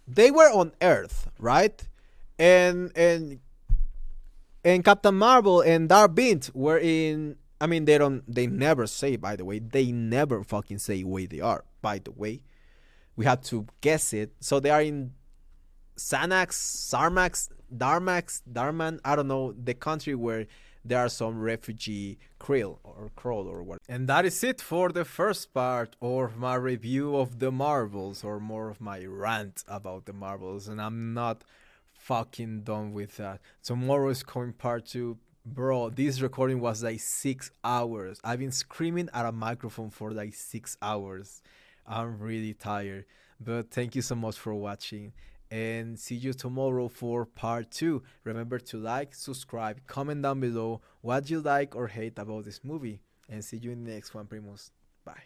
they were on Earth, right? And Captain Marvel and Darbint were in, I mean, they never say, by the way, they never fucking say where they are, by the way. We had to guess it. So they are in Darman, I don't know, the country where there are some refugee krill or what. And that is it for the first part of my review of the Marvels, or more of my rant about the Marvels. And I'm not fucking done with that. Tomorrow is coming part 2. Bro, this recording was like 6 hours. I've been screaming at a microphone for like 6 hours. I'm really tired. But thank you so much for watching. And see you tomorrow for part 2. Remember to like, subscribe, comment down below what you like or hate about this movie. And see you in the next one, primos. Bye.